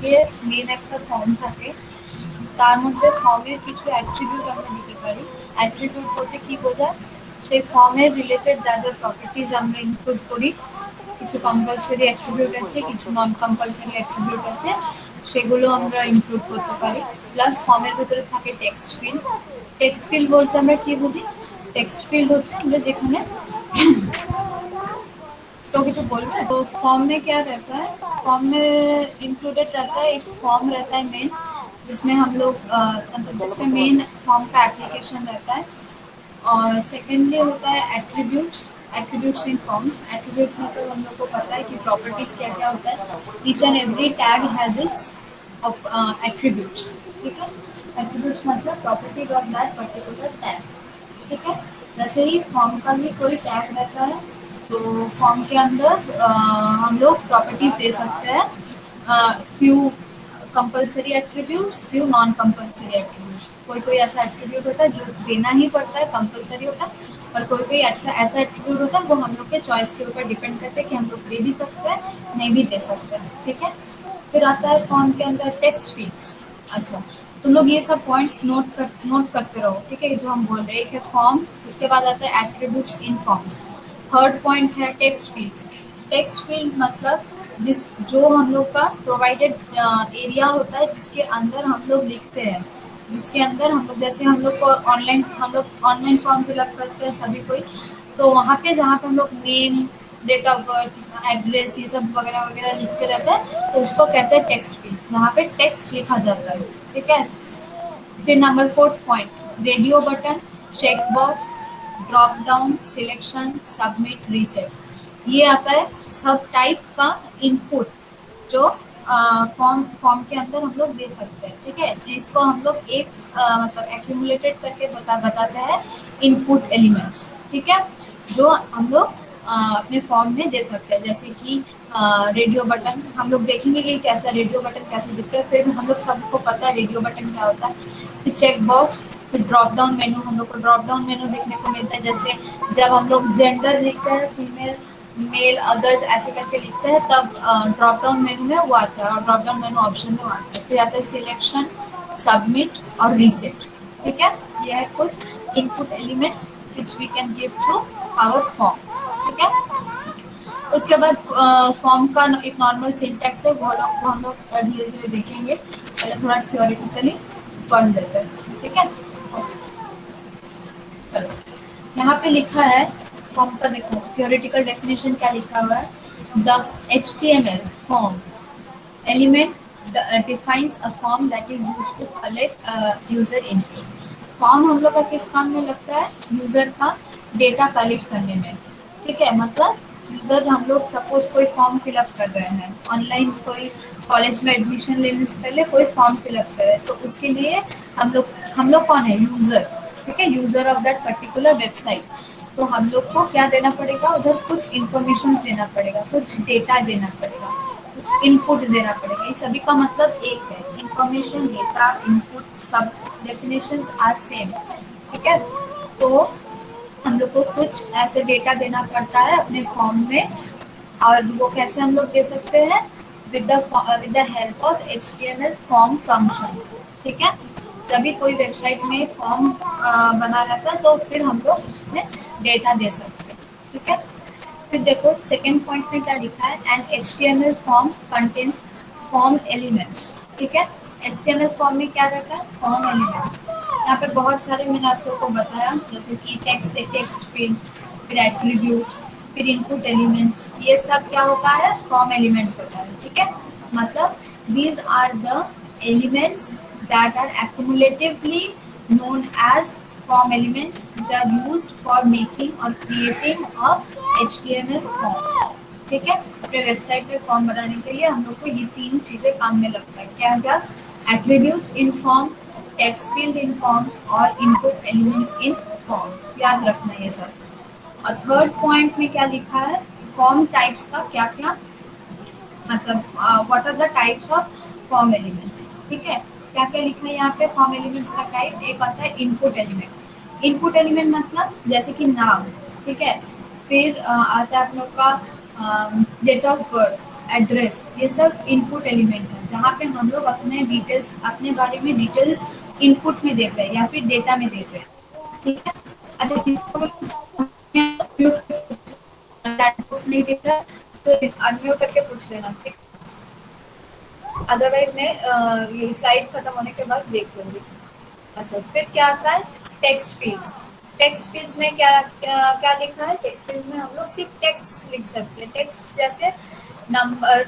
যে মেন একটা ফর্ম থাকে, তার মধ্যে ফর্মের কিছু অ্যাট্রিবিউট আমরা দিতে পারি। অ্যাট্রিবিউট বলতে কি বোঝায়? সেই ফর্মের রিলেটেড যা যা প্রপার্টিজ আমরা ইনক্লুড করি, কিছু কম্পালসারি অ্যাট্রিবিউট আছে, কিছু নন কম্পালসারি অ্যাট্রিবিউট আছে, সেগুলো আমরা ইনক্লুড করতে পারি। প্লাস ফর্মের ভিতরে থাকে টেক্সট ফিল্ড। টেক্সট ফিল্ড বলতে আমরা কি বুঝি? টেক্সট ফিল্ড হচ্ছে আমরা যেখানে तो कुछ बोल रहे हैं? तो फॉर्म में क्या रहता है? फॉर्म में इंक्लूडेड रहता है, एक फॉर्म रहता है मेन, जिसमें हम लोग मतलब जिसमें मेन फॉर्म का एप्लीकेशन रहता है। और सेकेंडली होता है एट्रीब्यूट्स। एट्रीब्यूट्स इन फॉर्म्स। एट्रीब्यूट मतलब हम लोग को पता है कि प्रॉपर्टीज क्या क्या होता है। Each and every tag has its attributes. ठीक है, एट्रीब्यूट्स मतलब properties of that particular tag. ठीक है, वैसे ही फॉर्म का भी कोई टैग रहता है, तो फॉर्म के अंदर हम लोग प्रॉपर्टीज दे सकते हैं। Few compulsory attributes, few non compulsory attributes. कोई कोई ऐसा एट्रीब्यूट होता है जो देना ही पड़ता है, कंपलसरी होता है, और कोई कोई ऐसा एट्रीब्यूट होता है वो हम लोग के चॉइस के ऊपर डिपेंड करते हैं कि हम लोग दे भी सकते हैं, नहीं भी दे सकते हैं। ठीक है, फिर आता है फॉर्म के अंदर टेक्स्ट फील्ड्स। अच्छा, तुम लोग ये सब पॉइंट्स नोट करते रहो। ठीक है, जो हम बोल रहे हैं, एक है फॉर्म, उसके बाद आता है एट्रीब्यूट्स इन फॉर्म्स। थर्ड पॉइंट है टेक्स्ट फील्ड्स। टेक्स्ट फील्ड मतलब जिस जो हम लोग का प्रोवाइडेड एरिया होता है, जिसके अंदर हम लोग लिखते हैं, जिसके अंदर हम लोग, जैसे हम लोग को हम लोग ऑनलाइन फॉर्म फिलअप करते हैं सभी कोई, तो वहाँ पे जहाँ पे हम लोग name, date of birth, address, ये सब वगैरह वगैरह लिखते रहते हैं, तो उसको कहते हैं टेक्स्ट फील्ड। यहाँ पे टेक्स्ट लिखा जाता है। ठीक है, फिर number fourth point, radio button, check box, drop down, selection, submit, reset. ये आता है सब टाइप का इनपुट जो फॉर्म फॉर्म के अंदर हम लोग दे सकते हैं। ठीक है, इसको हम लोग एक मतलब एक्यूमुलेटेड करके बताते हैं इनपुट एलिमेंट्स। ठीक है, जो हम लोग अपने फॉर्म में दे सकते हैं। जैसे कि रेडियो बटन, हम लोग देखेंगे कि कैसा रेडियो बटन कैसे दिखता है, फिर हम लोग सबको पता है रेडियो बटन क्या होता है। फिर चेक बॉक्स, फिर ड्रॉप डाउन मेनू, हम लोग को ड्रॉप डाउन मेनू देखने को मिलता है। जैसे जब हम लोग जेंडर लिखते हैं, फीमेल, मेल, अदर्स ऐसे करके लिखते हैं, तब ड्रॉप डाउन मेनू में वो आता है, और ड्रॉप डाउन मेनू ऑप्शन में आता है। फिर आता है सिलेक्शन, सबमिट और रीसेट। ठीक है, ये है कुछ input elements which we can give to our form. ठीक है, उसके बाद फॉर्म का एक नॉर्मल सिंटैक्स है, वो हम लोग धीरे धीरे देखेंगे। पहले थोड़ा थियोरेटिकली पढ़ लेते हैं। ठीक है, चलो यहाँ पे लिखा है फॉर्म का, देखो थियोरेटिकल डेफिनेशन क्या लिखा हुआ है। The HTML form element defines a form that is used to collect user input। Form हम लोग का किस काम में लगता है? यूजर का डेटा कलेक्ट करने में। ठीक है, मतलब यूजर, हम लोग सपोज कोई फॉर्म फिलअप कर रहे हैं ऑनलाइन, कोई कॉलेज में एडमिशन लेने से पहले कोई फॉर्म फिलअप करे, तो उसके लिए हम लोग कौन है? यूजर। ठीक है, user of that particular website. तो हम लोग को क्या देना पड़ेगा? उधर कुछ इंफॉर्मेशन देना पड़ेगा, कुछ डेटा देना पड़ेगा, कुछ इनपुट देना पड़ेगा। ये सभी का मतलब एक है, इंफॉर्मेशन, डेटा, इनपुट, सब डेफिनेशंस आर सेम। ठीक है, तो हम लोग को कुछ ऐसे डेटा देना पड़ता है अपने फॉर्म में, और वो कैसे हम लोग दे सकते हैं? With the help of HTML form function. ठीक है, जब भी कोई वेबसाइट में फॉर्म बना रहता है, तो फिर हम लोग उसमें डेटा दे सकते हैं। ठीक है, फिर देखो सेकेंड पॉइंट में क्या लिखा है, an HTML form contains form elements. ठीक है, HTML फॉर्म में क्या रहता है? Form elements. यहाँ पे बहुत सारे मैंने आप लोगों को बताया, जैसे कि टेक्स्ट फील्ड, फिर एट्रीब्यूट्स, फिर इनपुट एलिमेंट्स, ये सब क्या होता है? फॉर्म एलिमेंट्स होता है। ठीक है, मतलब these are the elements that are accumulatively known as form elements, which are used for making or creating a HTML form। ठीक है, अपने वेबसाइट पे फॉर्म बनाने के लिए हम लोग को ये तीन चीजें काम में लगता है। क्या क्या? Attributes in form, text field in forms, और इनपुट एलिमेंट्स इन फॉर्म। याद रखना ये सब। और थर्ड पॉइंट में क्या लिखा है? फॉर्म टाइप्स का क्या क्या मतलब, what are the types of form elements. ठीक है, क्या क्या लिखा है यहाँ पे? फॉर्म एलिमेंट्स का टाइप एक आता है इनपुट एलिमेंट। इनपुट एलिमेंट मतलब जैसे कि नाम। ठीक है, फिर आता है आप लोग का डेट ऑफ बर्थ, एड्रेस, ये सब इनपुट एलिमेंट है जहाँ पे हम लोग अपने डिटेल्स, अपने बारे में डिटेल्स इनपुट में देते हैं या फिर डेटा में देते हैं। ठीक है। अच्छा, किसी को कुछ नहीं दिख रहा तो अनम्यूट करके पूछ लेना, ठीक। अदरवाइज मैं ये स्लाइड खत्म होने के बाद देख लूंगी। अच्छा, फिर क्या आता है, टेक्स्ट फील्ड्स। टेक्स्ट फील्ड्स में क्या क्या, क्या लिखा है, टेक्स्ट फील्ड्स में हम लोग सिर्फ टेक्स्ट लिख सकते हैं। टेक्स्ट जैसे नंबर,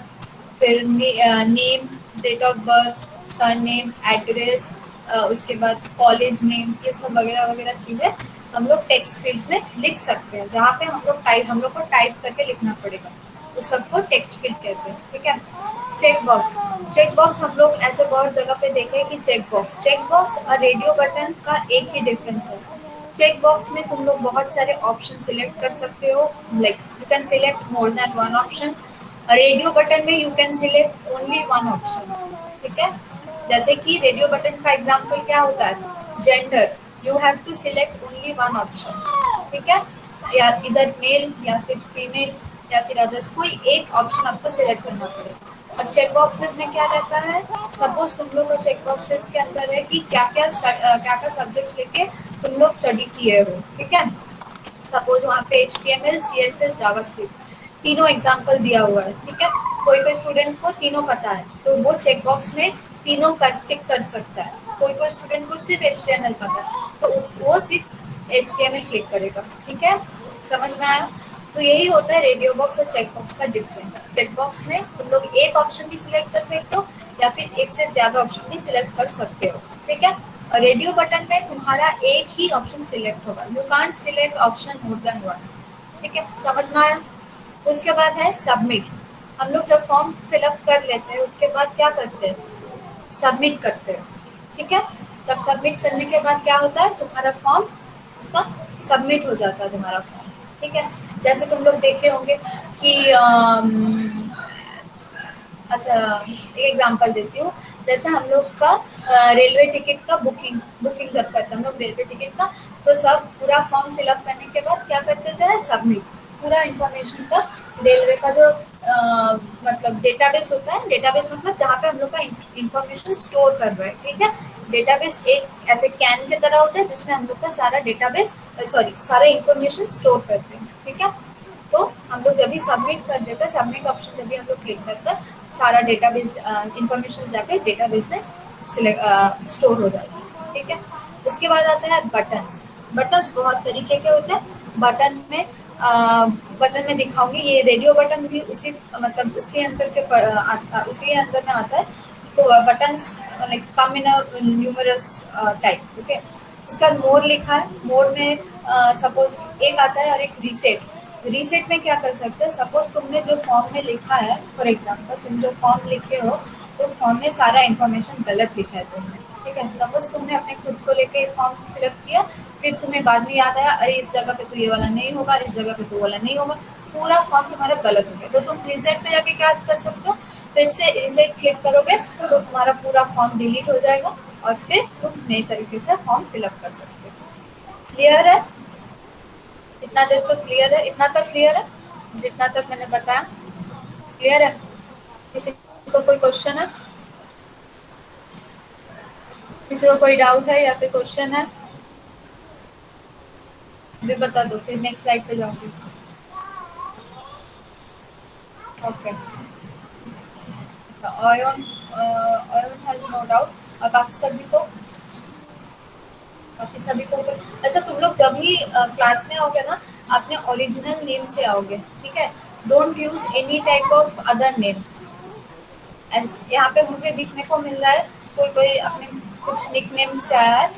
फिर name, date of birth, surname, address, उसके बाद कॉलेज नेम, ये सब वगैरह वगैरह चीज़ें हम लोग टेक्स्ट फील्ड्स में लिख सकते हैं, जहाँ पे हम लोग को टाइप करके लिखना पड़ेगा। तो सबको टेक्स्ट फील्ड कहते हैं, ठीक है। चेक बॉक्स, चेक बॉक्स हम लोग ऐसे बहुत जगह पे देखे हैं कि चेक बॉक्स और रेडियो बटन का एक ही डिफरेंस है। चेक बॉक्स में तुम लोग बहुत सारे ऑप्शन सिलेक्ट कर सकते हो, like you can select more than one option. Radio button में you can select only one option, ठीक है। जैसे कि रेडियो बटन का एग्जांपल क्या होता है, gender, you have to select only one option, ठीक है। या इधर मेल या फिर फीमेल या फिर अदर्स, कोई एक ऑप्शन आपको सिलेक्ट करना पड़ेगा। और चेक बॉक्सेस में क्या रहता है, सपोज तुम लोग को चेक बॉक्सेस के अंदर है कि क्या क्या सब्जेक्ट्स लेके तुम लोग स्टडी किए हो, ठीक है। सपोज वहाँ पे HTML, CSS, जावास्क्रिप्ट तीनों एग्जाम्पल दिया हुआ है, ठीक है। कोई कोई स्टूडेंट को तीनों पता है तो वो चेक बॉक्स में तीनों का टिक कर सकता है। कोई कोई स्टूडेंट को सिर्फ HTML पता है तो उसको सिर्फ HTML क्लिक करेगा, ठीक है। समझ में आया। तो यही होता है रेडियो बॉक्स और चेक बॉक्स का डिफरेंस। चेक बॉक्स में तुम लोग एक ऑप्शन भी सिलेक्ट कर सकते हो या फिर एक से ज्यादा ऑप्शन भी सिलेक्ट कर सकते हो, ठीक है। और रेडियो बटन में तुम्हारा एक ही ऑप्शन सिलेक्ट होगा, you can't select option more than one, ठीक है। समझ में आया। उसके बाद है सबमिट। हम लोग जब फॉर्म फिलअप कर लेते हैं उसके बाद क्या करते हैं, सबमिट करते हैं, ठीक है। तब सबमिट करने के बाद क्या होता है, तुम्हारा फॉर्म उसका सबमिट हो जाता है तुम्हारा फॉर्म, ठीक है। जैसे तुम लोग देखे होंगे कि अच्छा, एक एग्जांपल देती हूँ। जैसे हम लोग का रेलवे टिकट का बुकिंग बुकिंग जब करते हैं हम लोग रेलवे टिकट का, तो सब पूरा फॉर्म फिलअप करने के बाद क्या करते थे, सबमिट। पूरा इंफॉर्मेशन का रेलवे का जो मतलब डेटाबेस होता है, डेटाबेस मतलब जहाँ पे हम लोग का इंफॉर्मेशन स्टोर कर रहे हैं, ठीक है। डेटाबेस एक ऐसे कैन की तरह होता है जिसमें हम लोग का सारा डेटाबेस, सॉरी, सारा इंफॉर्मेशन स्टोर करते हैं, ठीक है। तो हम लोग जब भी सबमिट कर देते हैं, सबमिट ऑप्शन जब भी हम लोग क्लिक करते हैं, सारा डेटाबेस इंफॉर्मेशन जाके डेटाबेस में स्टोर हो जाता है, ठीक है। उसके बाद आता है बटन्स। बटन्स बहुत तरीके के होते हैं। बटन में दिखाऊंगी, ये रेडियो बटन भी उसी मतलब उसके अंदर के उसी अंदर में आता है। तो बटन्स लाइक कम इन न्यूमरस टाइप, ओके। उसका मोर लिखा है, मोर में सपोज एक आता है और एक रीसेट। रीसेट में क्या कर सकते हैं, सपोज तुमने जो फॉर्म में लिखा है, फॉर एग्जांपल तुम जो फॉर्म लिखे हो तो फॉर्म में सारा इन्फॉर्मेशन गलत लिखा है तुमने, ठीक है। सपोज तुमने अपने खुद को लेके फॉर्म फिलअप किया, फिर तुम्हें बाद में याद आया अरे इस जगह पे तो ये वाला नहीं होगा, इस जगह पे तो वाला नहीं होगा, पूरा फॉर्म तुम्हारा गलत हो गया। तो तुम रीसेट पे जाके क्या कर सकते हो, फिर से रीसेट क्लिक करोगे तो तुम्हारा पूरा फॉर्म डिलीट हो जाएगा और फिर तुम नए तरीके से फॉर्म फिलअप कर सकते हो। क्लियर है, इतना देर तो क्लियर है, इतना तक क्लियर है जितना तक मैंने बताया, क्लियर है। किसी को कोई क्वेश्चन है, किसी को कोई डाउट है या फिर क्वेश्चन है, भी बता दो, फिर नेक्स्ट स्लाइड पे जाऊंगी। Okay, Ayan Ayan has no doubt. और बाकी सभी को तो अच्छा, तुम लोग जब भी क्लास में आओगे ना, अपने ओरिजिनल नेम से आओगे, ठीक है। Don't use any type of other name. यहाँ पे मुझे दिखने को मिल रहा है कोई कोई अपने कुछ निक नेम से आया है।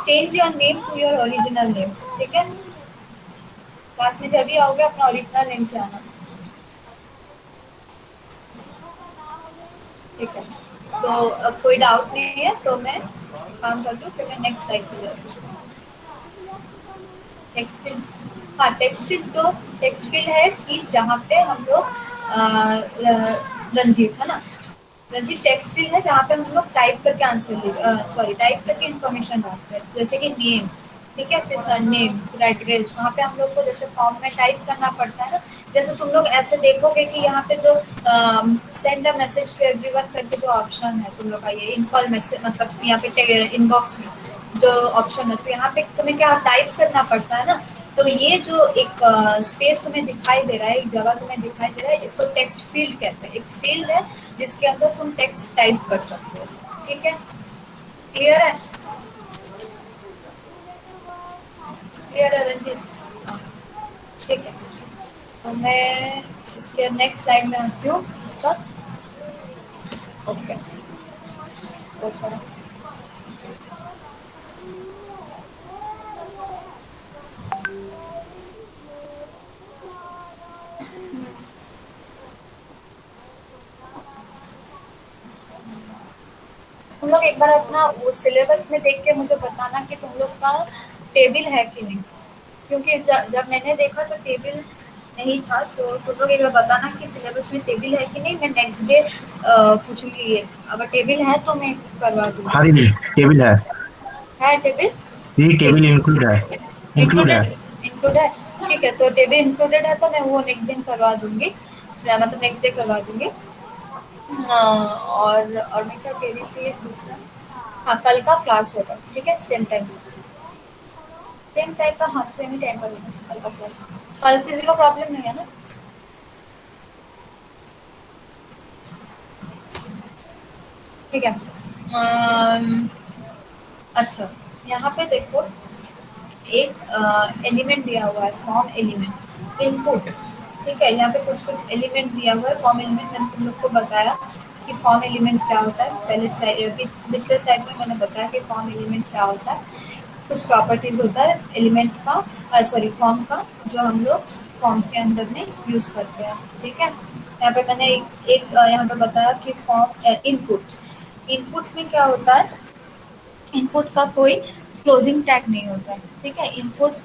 Change your name to your original name, ठीक है। क्लास में जब भी आओगे अपना ओरिजिनल नेम से आना, ठीक है। तो अब कोई डाउट नहीं है तो मैं काम करती हूँ, फिर मैं नेक्स्ट स्लाइड पे जाती हूँ। टेक्स्ट फील्ड, हाँ टेक्स्ट फील्ड है कि जहाँ पे हम लोग रंजीत है ना, रंजीत टेक्स्ट फील्ड है जहाँ पे हम लोग टाइप करके आंसर सॉरी टाइप करके इन्फॉर्मेशन डालते हैं, जैसे कि नेम, ठीक है, फिर सरनेम, फिर एड्रेस, वहाँ पे हम लोग को जैसे फॉर्म में टाइप करना पड़ता है ना, जैसे तुम लोग ऐसे देखोगे कि यहाँ पे जो send a message to everyone करके जो ऑप्शन है तुम लोग का, ये इनकॉल मैसेज मतलब यहाँ पे इनबॉक्स में जो ऑप्शन है, तो यहाँ पे तुम्हें क्या टाइप करना पड़ता है ना, तो ये जो एक स्पेस तुम्हें दिखाई दे रहा है, एक जगह तुम्हें दिखाई दे रहा है, इसको टेक्स्ट फील्ड कहते हैं। एक फील्ड है जिसके अंदर तुम टेक्स्ट टाइप कर सकते हो। ठीक है, क्लियर है? क्लियर है रंजीत? हाँ, ठीक है। तो मैं इसके नेक्स्ट स्लाइड में आती हूँ इसका। Okay, okay. तुम लोग एक बार अपना वो सिलेबस में देख के मुझे बताना कि तुम लोग का टेबल है कि नहीं, क्योंकि जब मैंने देखा तो टेबल नहीं था, तो तुम लोग एक बार बताना कि सिलेबस में टेबल है कि नहीं। मैं नेक्स्ट डे पूछूंगी ये, अगर टेबल है तो मैं करवा दूंगी। हाँ दीदी, टेबल है टेबल? दीदी, ठीक टेबल है, इंक्लूड है। इंक्लूड है। इंक्लूडेड, इंक्लूड है। ठीक है, तो टेबल इंक्लूडेड है तो मैं वो नेक्स्ट दिन करवा दूंगी, मतलब नेक्स्ट डे करवा दूंगी। और मैं क्या कह रही थी दूसरा, हाँ कल का क्लास होगा, ठीक है, सेम टाइम से, सेम टाइम का, हाँ सेम ही टाइम पर होगा कल का क्लास। कल किसी को प्रॉब्लम नहीं है ना? ठीक है। अच्छा, यहाँ पे देखो एक एलिमेंट दिया हुआ है, फॉर्म एलिमेंट इनपुट। ठीक है, यहाँ पे कुछ कुछ एलिमेंट दिया हुआ है फॉर्म एलिमेंट। मैंने तुम लोग को बताया कि फॉर्म एलिमेंट क्या होता है, पहले स्लाइड पिछले स्लाइड में मैंने बताया कि फॉर्म एलिमेंट क्या होता है। कुछ प्रॉपर्टीज होता है एलिमेंट का, सॉरी फॉर्म का, जो हम लोग फॉर्म के अंदर में यूज करते हैं। ठीक है, यहाँ पे मैंने यहाँ पे बताया कि फॉर्म इनपुट, इनपुट में क्या होता है, इनपुट का कोई क्लोजिंग टैग नहीं होता है। ठीक है, इनपुट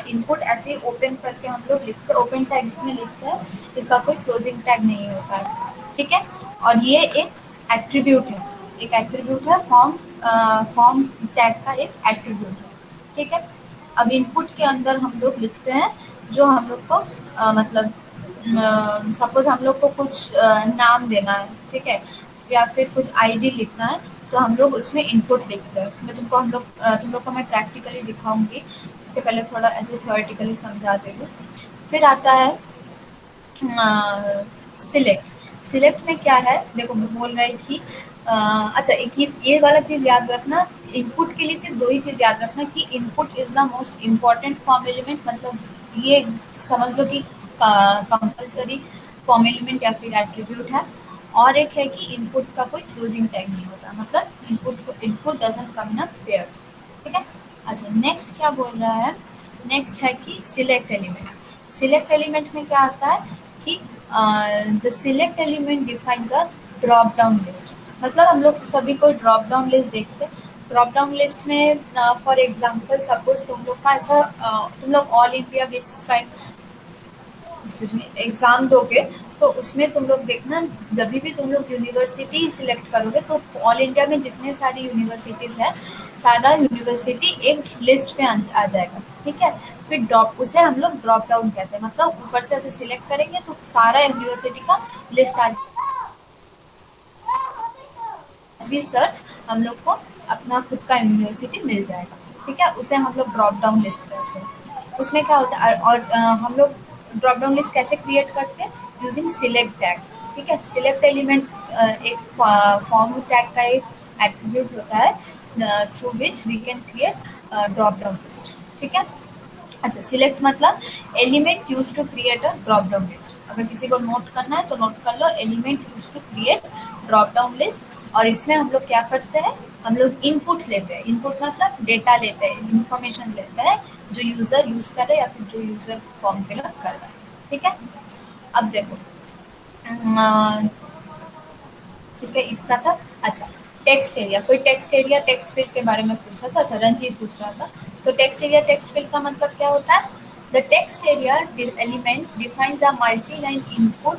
इनपुट ऐसे ही ओपन करके हम लोग लिखते हैं, ओपन टैग में लिखते हैं, इसका कोई क्लोजिंग टैग नहीं होता है। ठीक है, और ये एक एट्रीब्यूट है, एक एट्रीब्यूट है फॉर्म, फॉर्म टैग का एक एट्रीब्यूट है। ठीक है, अब इनपुट के अंदर हम लोग लिखते हैं जो हम लोग को मतलब सपोज हम लोग को कुछ नाम देना है, ठीक है, या फिर कुछ आईडी लिखना है, तो हम लोग उसमें इनपुट लिखते हैं। मैं तुमको तुम लोग को मैं प्रैक्टिकली दिखाऊंगी, उसके पहले थोड़ा ऐसे थ्योरेटिकली समझा देंगे। फिर आता है सिलेक्ट। सिलेक्ट में क्या है, देखो मैं बोल रही थी अच्छा एक ये वाला चीज़ याद रखना, इनपुट के लिए सिर्फ दो ही चीज़ याद रखना कि input is the most important form element, मतलब ये समझ लो कि कंपलसरी फॉर्म एलिमेंट या फिर एट्रीब्यूट है। और एक है कि इनपुट का कोई क्लोजिंग टैग नहीं होता, मतलब input doesn't come in a pair. ठीक है, अच्छा नेक्स्ट क्या बोल रहा है, नेक्स्ट है कि सिलेक्ट एलिमेंट। सिलेक्ट एलिमेंट में क्या आता है कि the select element defines a drop down list, मतलब हम लोग सभी को ड्रॉप डाउन लिस्ट देखते हैं। ड्रॉप डाउन लिस्ट में फॉर एग्जांपल सपोज तुम लोग का ऐसा तुम लोग ऑल इंडिया बेसिस का एक्सक्यूज मी एग्जाम दोगे, तो उसमें तुम लोग देखना जब भी तुम लोग यूनिवर्सिटी सिलेक्ट करोगे तो ऑल इंडिया में जितने सारी यूनिवर्सिटीज़ हैं, सारा यूनिवर्सिटी एक लिस्ट पे आ जाएगा। ठीक है, फिर ड्रॉप उसे हम लोग ड्रॉप डाउन कहते हैं, मतलब ऊपर से ऐसे सिलेक्ट करेंगे तो सारा यूनिवर्सिटी का लिस्ट आ भी सर्च हम लोग को अपना खुद का यूनिवर्सिटी मिल जाएगा। ठीक है, उसे हम लोग ड्रॉप डाउन लिस्ट करते हैं। उसमें क्या होता है और हम लोग ड्रॉप डाउन लिस्ट कैसे क्रिएट करते हैं, यूजिंग सिलेक्ट टैग। ठीक है, सिलेक्ट एलिमेंट एक फॉर्म टैग का एक एट्रीब्यूट होता है through which we can create drop down list. ठीक है, अच्छा सिलेक्ट मतलब element use to create a drop down list. अगर किसी को नोट करना है तो नोट कर लो, element use to create drop down list. और इसमें हम लोग क्या करते हैं, हम लोग इनपुट लेते हैं, इनपुट मतलब डेटा लेते हैं, इंफॉर्मेशन लेते हैं जो यूजर यूज कर रहे हैं या फिर जो यूजर फॉर्म फिलअप कर रहा है। ठीक है, अब देखो ठीक है इतना था। अच्छा टेक्स्ट एरिया, कोई टेक्स्ट एरिया टेक्स्ट फील्ड के बारे में पूछ रहा था, अच्छा रंजीत पूछ रहा था। तो टेक्स्ट एरिया टेक्स्ट फील्ड का मतलब क्या होता है, the text area element defines a multi line input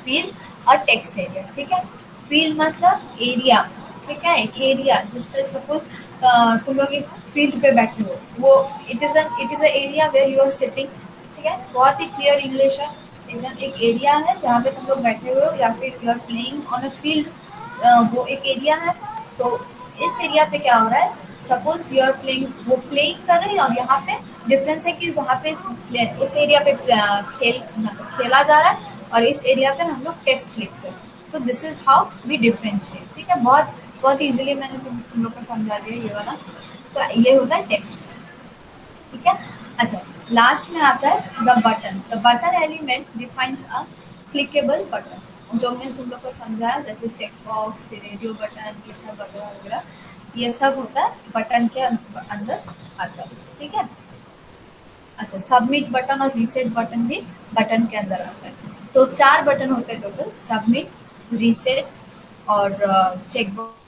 field और टेक्स्ट एरिया। ठीक है, फील्ड मतलब एरिया, ठीक है, एक एरिया जिस पे सपोज तुम लोग एक फील्ड पे बैठे हो, वो it is a area where you are sitting. ठीक है, बहुत ही क्लियर इंग्लिश है। एकदम एक एरिया है जहाँ पे तुम लोग बैठे हुए हो, या फिर you are playing on a field, वो एक एरिया है। तो इस एरिया पे क्या हो रहा है, सपोज यू आर प्लेइंग, वो प्लेइंग कर रही है, और यहाँ पे डिफरेंस है कि वहाँ पे इस एरिया पे खेला जा रहा है, और इस एरिया पे हम लोग टेक्स्ट लिखते हैं। तो this is how we differentiate. ठीक है, बहुत बहुत इजीली मैंने तुम लोग को समझा दिया ये वाला। तो ये होता है टेक्स्ट। ठीक है, अच्छा, लास्ट में आता है the button. The button element defines a clickable button, जो मैं तुम लोग को समझाया, जैसे चेक बॉक्स, फिर रेडियो बटन, ये सब वगैरह वगैरह, ये सब होता है बटन के अंदर आता है। ठीक है, अच्छा, सबमिट बटन और रीसेट बटन भी बटन के अंदर आता है। तो 4 बटन होते हैं टोटल, सबमिट, रीसेट और चेक बॉक्स।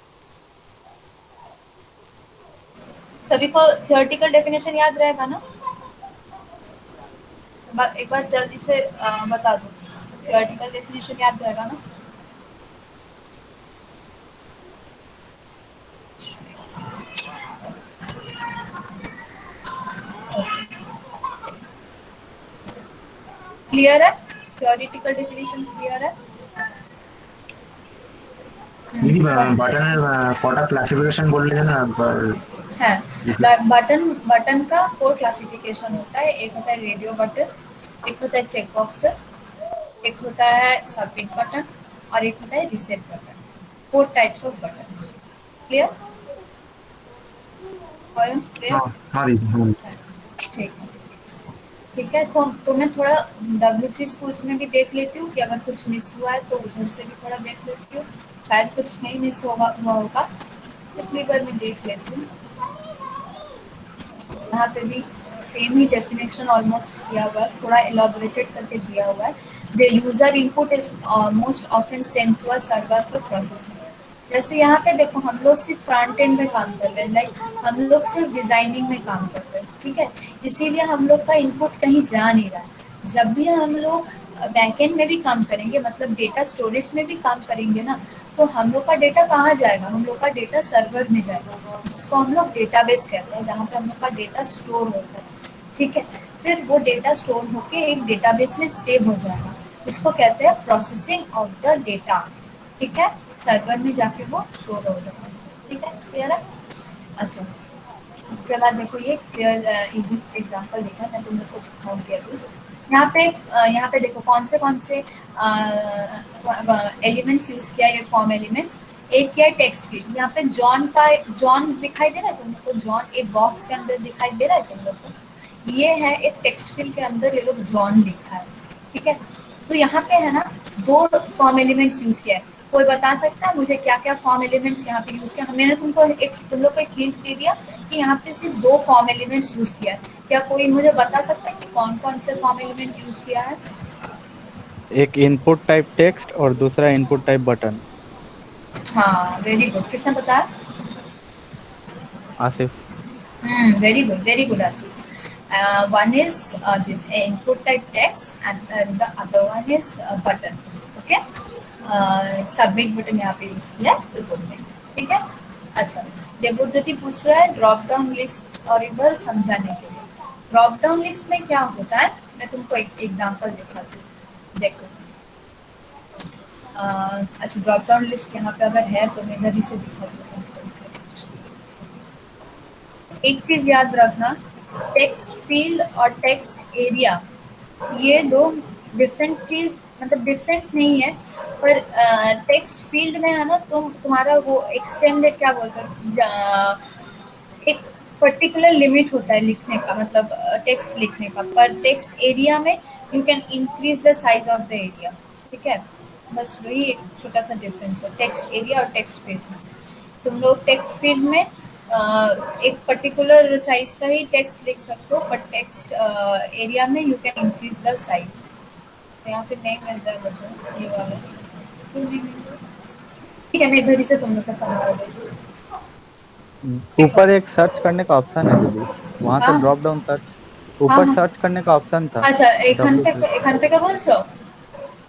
सभी को थियोरेटिकल डेफिनेशन याद रहेगा ना? एक बार जल्दी से बता दो, थियोरेटिकल डेफिनेशन याद रहेगा ना? क्लियर है? थियोरेटिकल डेफिनेशन क्लियर है? दीदी बटन কটা ক্লাসিফিকেশন বললে না है। बटन बटन का 4 क्लासिफिकेशन होता है। एक होता है रेडियो बटन, एक होता है चेक बॉक्सेस, एक होता है सबमिट बटन, और एक होता है reset button. 4 types off button. Clear? Clear? हाँ हाँ दीदी हाँ। ठीक है, ठीक है। तो मैं थोड़ा W3 स्कूल्स में भी देख लेती हूँ कि अगर कुछ मिस हुआ है तो उधर से भी थोड़ा देख लेती हूँ। शायद कुछ नहीं मिस हुआ होगा, इतनी बार मैं देख लेती हूँ। यहाँ पे भी सेम ही डेफिनेशन ऑलमोस्ट दिया हुआ है, थोड़ा एलॉबरेटेड करके दिया हुआ है। The user input is most often send to a server for processing. जैसे यहाँ पे देखो, हम लोग सिर्फ फ्रंट एंड में काम कर रहे हैं, लाइक हम लोग सिर्फ डिजाइनिंग में काम कर रहे हैं। ठीक है, इसीलिए हम लोग का इनपुट कहीं जा नहीं रहा है। जब भी हम लोग बैकएंड में भी काम करेंगे, मतलब डेटा स्टोरेज में भी काम करेंगे ना, तो हम लोग का डेटा कहाँ जाएगा? हम लोग का डेटा सर्वर में जाएगा, जिसको हम लोग डेटाबेस कहते हैं, जहाँ पे हम लोग का डेटा स्टोर होता है। ठीक है, फिर वो डेटा स्टोर होके एक डेटाबेस में सेव हो जाएगा, इसको कहते हैं प्रोसेसिंग ऑफ द डेटा। ठीक है, सर्वर में जाके वो स्टोर हो जाएगा। ठीक है, क्लियर है? अच्छा, उसके बाद देखो, ये क्लियर इजी एग्जांपल देखा, मैं तुम लोग को दिखाऊंगी अभी। यहाँ पे देखो कौन से एलिमेंट्स यूज किया है, ये फॉर्म एलिमेंट्स। एक किया है टेक्स्ट फील्ड, यहाँ पे जॉन दिखाई दे रहा है तुम लोग को? जॉन एक बॉक्स के अंदर दिखाई दे रहा है तुम लोग को? ये है एक टेक्स्ट फील्ड के अंदर, ये लोग जॉन लिखा है। ठीक है, तो यहाँ पे है ना, 2 फॉर्म एलिमेंट्स यूज किया है। कोई बता सकता है मुझे क्या क्या फॉर्म एलिमेंट्स यहाँ पे यूज किया? मैंने तुम लोग को एक हिंट दे दिया कि यहाँ पे सिर्फ 2 फॉर्म एलिमेंट्स यूज किया है। क्या कोई मुझे बता सकता है कि कौन कौन से फॉर्म एलिमेंट यूज किया है? एक इनपुट टाइप टेक्स्ट और दूसरा इनपुट टाइप बटन। हाँ, वेरी गुड। किसने बताया? Asif. Very good, Asif. One is this input type text, and the other one is button. Okay, submit button यहाँ पे यूज किया है, तो बोलते हैं। ठीक है, अच्छा, देवज्योति पूछ रहा है ड्रॉप डाउन लिस्ट और एक बार समझाने के लिए। ड्रॉप डाउन लिस्ट में क्या होता है, मैं तुमको एक एग्जांपल दिखाती हूँ, देखो। अच्छा, ड्रॉप डाउन लिस्ट यहाँ पे अगर है तो मैं इधर ही से दिखाती हूँ। एक चीज याद रखना, टेक्स्ट फील्ड और टेक्स्ट एरिया, ये 2 डिफरेंट चीज, मतलब डिफरेंट नहीं है, पर टेक्स्ट फील्ड में है ना, तुम्हारा वो एक्सटेंडेड क्या बोलते हैं, एक पर्टिकुलर लिमिट होता है लिखने का, मतलब टेक्स्ट लिखने का। पर टेक्स्ट एरिया में you can increase the size of the area. ठीक है, बस वही एक छोटा सा डिफरेंस है टेक्स्ट एरिया और टेक्स्ट फील्ड में। तुम लोग टेक्स्ट फील्ड में एक पर्टिकुलर साइज का ही टेक्स्ट लिख सकते हो, पर टेक्स्ट एरिया में you can increase the size. तो यहाँ पे नहीं मिल रहा है मुझे ये वाला, क्यों नहीं मिल रहा? ठीक है, मैं इधर ही से तुम लोग का समझा दूँ। ऊपर एक सर्च करने का ऑप्शन है दीदी, वहां से ड्रॉप डाउन सर्च, ऊपर सर्च करने का ऑप्शन था। আচ্ছা, এখান থেকে বলছো?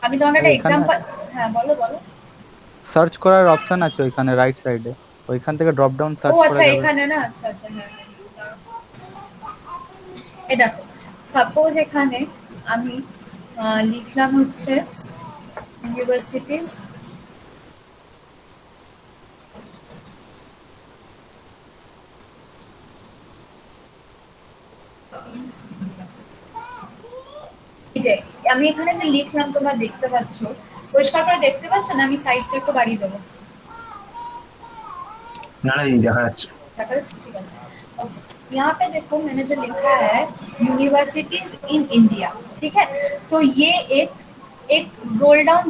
আমি তোমাকে একটা এখানে এক্সাম্পল, হ্যাঁ বলো বলো। সার্চ করার অপশন আছে ওইখানে রাইট সাইডে। ওইখান থেকে ড্রপ ডাউন ও সার্চ করা আচ্ছা যাবে। এখানে না, আচ্ছা আচ্ছা হ্যাঁ হ্যাঁ। এই দেখো, সাপোজ এখানে আমি লিখলাম হচ্ছে ইউনিভার্সিটিজ আমি এখানে যে লিখলাম তোমরা দেখতে পাচ্ছ, পরিষ্কার করে দেখতে পাচ্ছ না? আমি সাইজটা একটু বাড়িয়ে দেবো। না না দিদি দেখা যাচ্ছে। देखा जाच्छे? ठीक है। ओके, यहाँ पे देखो मैंने जो लिखा है यूनिवर्सिटीज इन इंडिया, ठीक है। तो ये एक एक रोल डाउन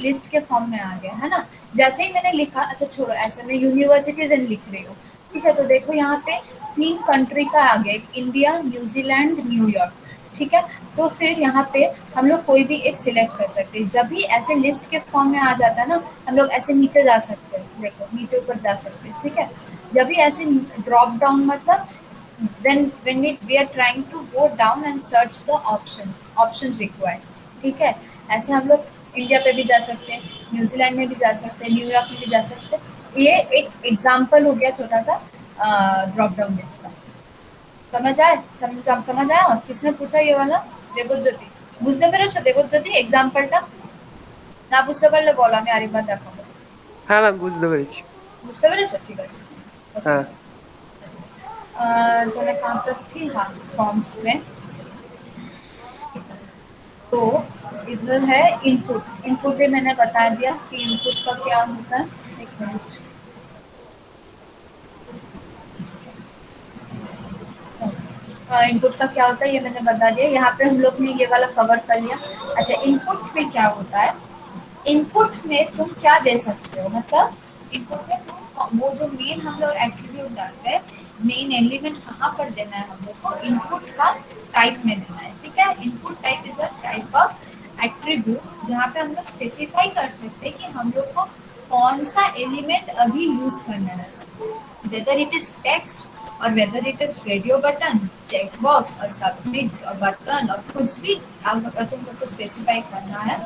लिस्ट के फॉर्म में आ गया है ना। जैसे ही मैंने लिखा, अच्छा छोड़ो, ऐसे मैं यूनिवर्सिटीज इन लिख रही हूँ, ठीक है। तो देखो यहाँ पे 3 कंट्री का आ गया, इंडिया, न्यूजीलैंड, न्यूयॉर्क, ठीक है। तो फिर यहाँ पे हम लोग कोई भी एक सिलेक्ट कर सकते हैं। जब भी ऐसे लिस्ट के फॉर्म में आ जाता है ना, हम लोग ऐसे नीचे जा सकते हैं, देखो नीचे ऊपर जा सकते हैं, ठीक है। जब भी ऐसे ड्रॉप डाउन मतलब when we are trying to go down and search the options required, ठीक है। ऐसे हम लोग इंडिया पे भी जा सकते हैं, न्यूजीलैंड में भी जा सकते हैं, न्यूयॉर्क में भी जा सकते हैं। ये एक एग्जांपल हो गया छोटा सा ड्रॉप डाउन लिस्ट का। समझ आया? किसने पूछा ये वाला? দেবজ্যোতি, বুঝতে পেরেছো দেবজ্যোতি এক্সাম্পলটা? না বুঝতে পারলে বলো, আমি আরেকবার দেখাবো। হ্যাঁ ম্যাম, বুঝতে পেরেছি। বুঝতে পেরেছো? ঠিক আছে। হ্যাঁ। तो मैं कहाँ पर थी? हाँ, फॉर्म्स में। तो इधर है इनपुट। इनपुट भी मैंने बता दिया कि इनपुट का क्या होता है। एक मिनट, इनपुट का क्या होता है ये मैंने बता दिया। यहाँ पे हम लोग ने ये वाला कवर कर लिया। अच्छा, इनपुट में क्या होता है? इनपुट में तुम क्या दे सकते हो, मतलब इनपुट में तुम वो जो मेन हम लोग एट्रीब्यूट डालते हैं, मेन एलिमेंट कहाँ पर देना है हम लोग को? इनपुट का टाइप में देना है, ठीक है। Input type is a type of attribute जहाँ पे हम लोग स्पेसिफाई कर सकते हैं कि हम लोग को कौन सा एलिमेंट अभी यूज करना है, वेदर इट इज टेक्स्ट और whether it is radio button, check box और सबमिट और बटन और कुछ भी अगर तुमको तो स्पेसिफाई करना है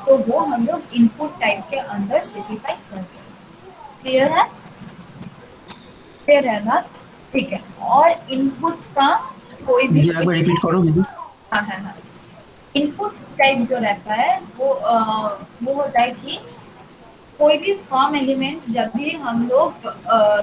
तो वो हम लोग इनपुट टाइप के अंदर स्पेसिफाई करते हैं। क्लियर है? क्लियर है ना? ठीक है। और इनपुट का कोई भी दीदी एक बार रिपीट करो दीदी। हाँ हाँ हाँ, इनपुट टाइप जो रहता है वो होता है कि कोई भी फॉर्म एलिमेंट जब भी हम लोग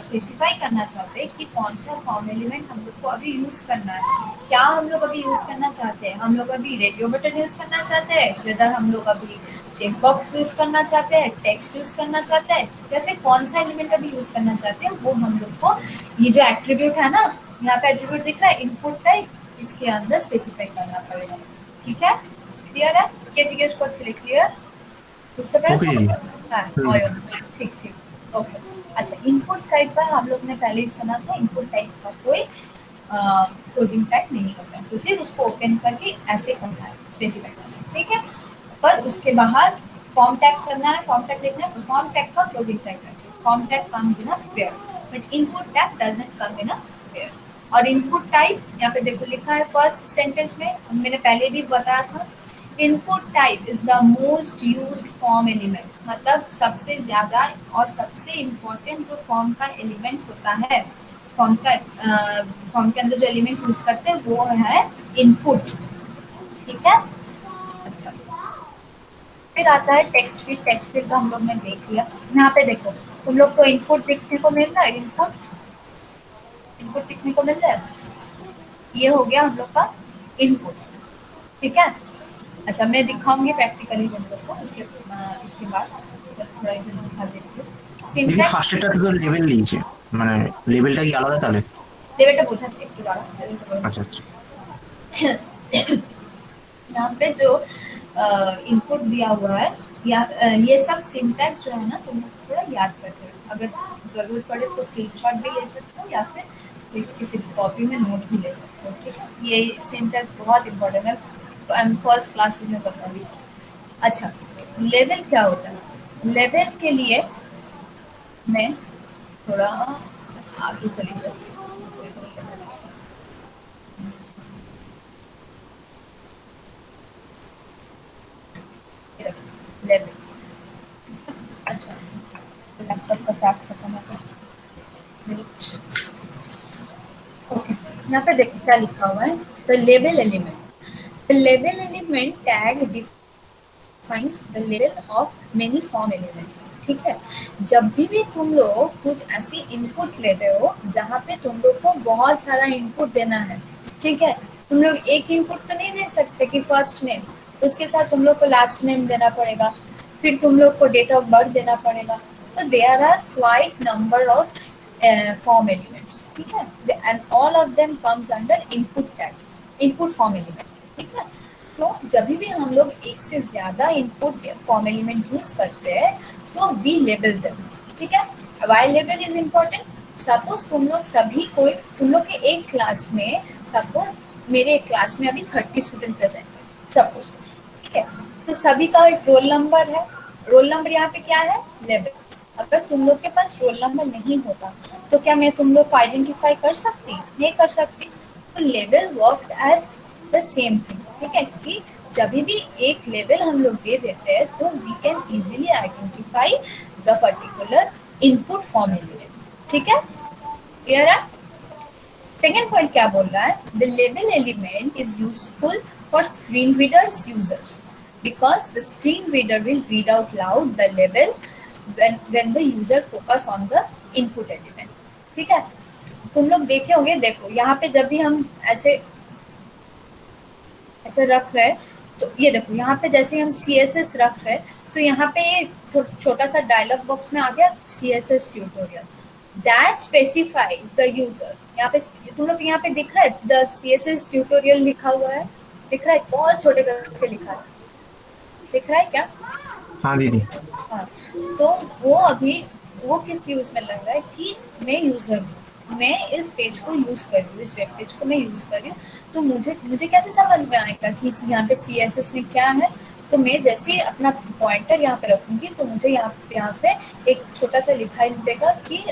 स्पेसिफाई करना चाहते हैं कि कौन सा फॉर्म एलिमेंट हम लोग को अभी यूज करना है, क्या हम लोग अभी यूज करना चाहते हैं। हम लोग अभी रेडियो बटन यूज करना चाहते हैं, वेदर हम लोग अभी चेक बॉक्स यूज करना चाहते हैं, टेक्स्ट यूज करना चाहते हैं, या फिर कौन सा एलिमेंट अभी यूज करना चाहते हैं, वो हम लोग को ये जो एट्रीब्यूट है ना, यहाँ पे एट्रीब्यूट दिख रहा है इनपुट टाइप, इसके अंदर स्पेसिफाई करना पड़ेगा। ठीक है? क्लियर है? के जिज्ञेस করছিলে क्लियर? বুঝতে পেরেছো? হ্যাঁ, ठीक ठीक, ओके। अच्छा, इनपुट टाइप पर हम लोग ने पहले ही सुना था, इनपुट टाइप का कोई क्लोजिंग टैग नहीं होता है, तो सिर्फ उसको ओपन करके ऐसे करना है, स्पेसिफाई करना है, ठीक है। पर उसके बाहर फॉर्म टैग करना है, फॉर्म टैग लिखना है, फॉर्म टैग का क्लोजिंग टैग करना है। Form tag comes in a pair, but input tag doesn't come in a pair. और इनपुट टाइप यहाँ पे देखो लिखा है फर्स्ट सेंटेंस में, मैंने पहले भी बताया था, input type is the most used form element, मतलब सबसे ज्यादा और सबसे इम्पोर्टेंट जो फॉर्म का एलिमेंट होता है, फॉर्म के अंदर जो एलिमेंट यूज करते हैं वो है इनपुट। ठीक है? अच्छा, फिर आता है टेक्स्ट फील्ड। टेक्स्ट फील्ड का हम लोग ने देख लिया। यहाँ पे देखो तुम लोग को इनपुट दिखने को मिल रहा है, इनपुट दिखने को मिल रहा है, ये हो गया हम लोग का इनपुट। ठीक है? अच्छा, मैं दिखाऊंगी प्रैक्टिकली तुम लोग को, इसके बाद थोड़ा इधर दिखा देती हूँ। দিদি সিনট্যাক্স ফার্স্টেরটা তো লেভেল দিয়েছে, মানে লেভেলটা কি আলাদা তাহলে? লেভেলটা বোঝাচ্ছি একটু দাঁড়া, আচ্ছা আচ্ছা। यहाँ पे जो इनपुट दिया हुआ है या ये सब सिंटैक्स जो है ना, तुम लोग थोड़ा याद करके रखो। अगर जरूरत पड़े तो स्क्रीनशॉट भी ले सकते हो या फिर किसी कॉपी में नोट भी ले सकते हो। ठीक है? ये सिंटैक्स बहुत इंपॉर्टेंट है, फर्स्ट क्लास में बता दी। अच्छा, लेवल क्या होता है? लेवल के लिए मैं थोड़ा आगे चली जाती हूँ। लेवल, अच्छा, लैपटॉप का चार्ज खत्म हो गया। मिनट। ओके, यहाँ पे देखो क्या लिखा हुआ है, the label element. The label element tag defines the level of many form elements. ठीक है, जब भी तुम लोग कुछ ऐसी इनपुट ले रहे हो जहाँ पे तुम लोग को बहुत सारा इनपुट देना है, ठीक है, तुम लोग एक इनपुट तो नहीं दे सकते कि फर्स्ट नेम, उसके साथ तुम लोग को लास्ट नेम देना पड़ेगा, फिर तुम लोग को डेट ऑफ बर्थ देना पड़ेगा। तो there are quite number of form elements, ठीक है, and all of them comes under input tag, input form element. ठीक है, तो जब भी हम लोग एक से ज्यादा इनपुट फॉर्म एलिमेंट यूज करते हैं तो वी लेबल देम। ठीक है, why label is important. Suppose तुम लोग के एक क्लास में, सपोज मेरे एक क्लास में अभी 30 स्टूडेंट प्रेजेंट है सपोज, ठीक है, तो सभी का एक रोल नंबर है। रोल नंबर यहाँ पे क्या है, लेबल। अगर तुम लोग के पास रोल नंबर नहीं होता तो क्या मैं तुम लोग को आइडेंटिफाई कर सकती, नहीं कर सकती। तो label works as the same thing. ठीक है, कि जब भी एक लेवल हम लोग दे देते हैं तो we can easily identify the particular input form element. ठीक है, क्लियर है। सेकेंड पॉइंट क्या बोल रहा है, the label element is useful for screen readers users because the screen reader will read out loud the label when the user focus on the input element। ठीक है, तुम लोग देखे होंगे, देखो यहाँ पे जब भी हम ऐसे रख रहे हैं तो ये देखो यहाँ पे जैसे हम CSS रख रहे हैं तो यहाँ पे ये छोटा सा डायलॉग बॉक्स में आ गया CSS tutorial that specifies the user. यहाँ पे तुम लोग यहाँ पे दिख रहा है द CSS ट्यूटोरियल लिखा हुआ है, दिख रहा है, बहुत छोटे करके लिखा है, दिख रहा है क्या। हाँ दीदी। हाँ, तो वो अभी वो किस यूज में लग रहा है कि मैं यूजर हूँ, मैं इस पेज को यूज कर रही हूँ, इस वेब पेज को मैं यूज कर रही हूँ, तो मुझे कैसे समझ में आएगा कि यहाँ पे CSS में क्या है। तो मैं जैसे ही अपना पॉइंटर यहाँ पे रखूंगी तो मुझे यहाँ पे एक छोटा सा लिखाई देगा कि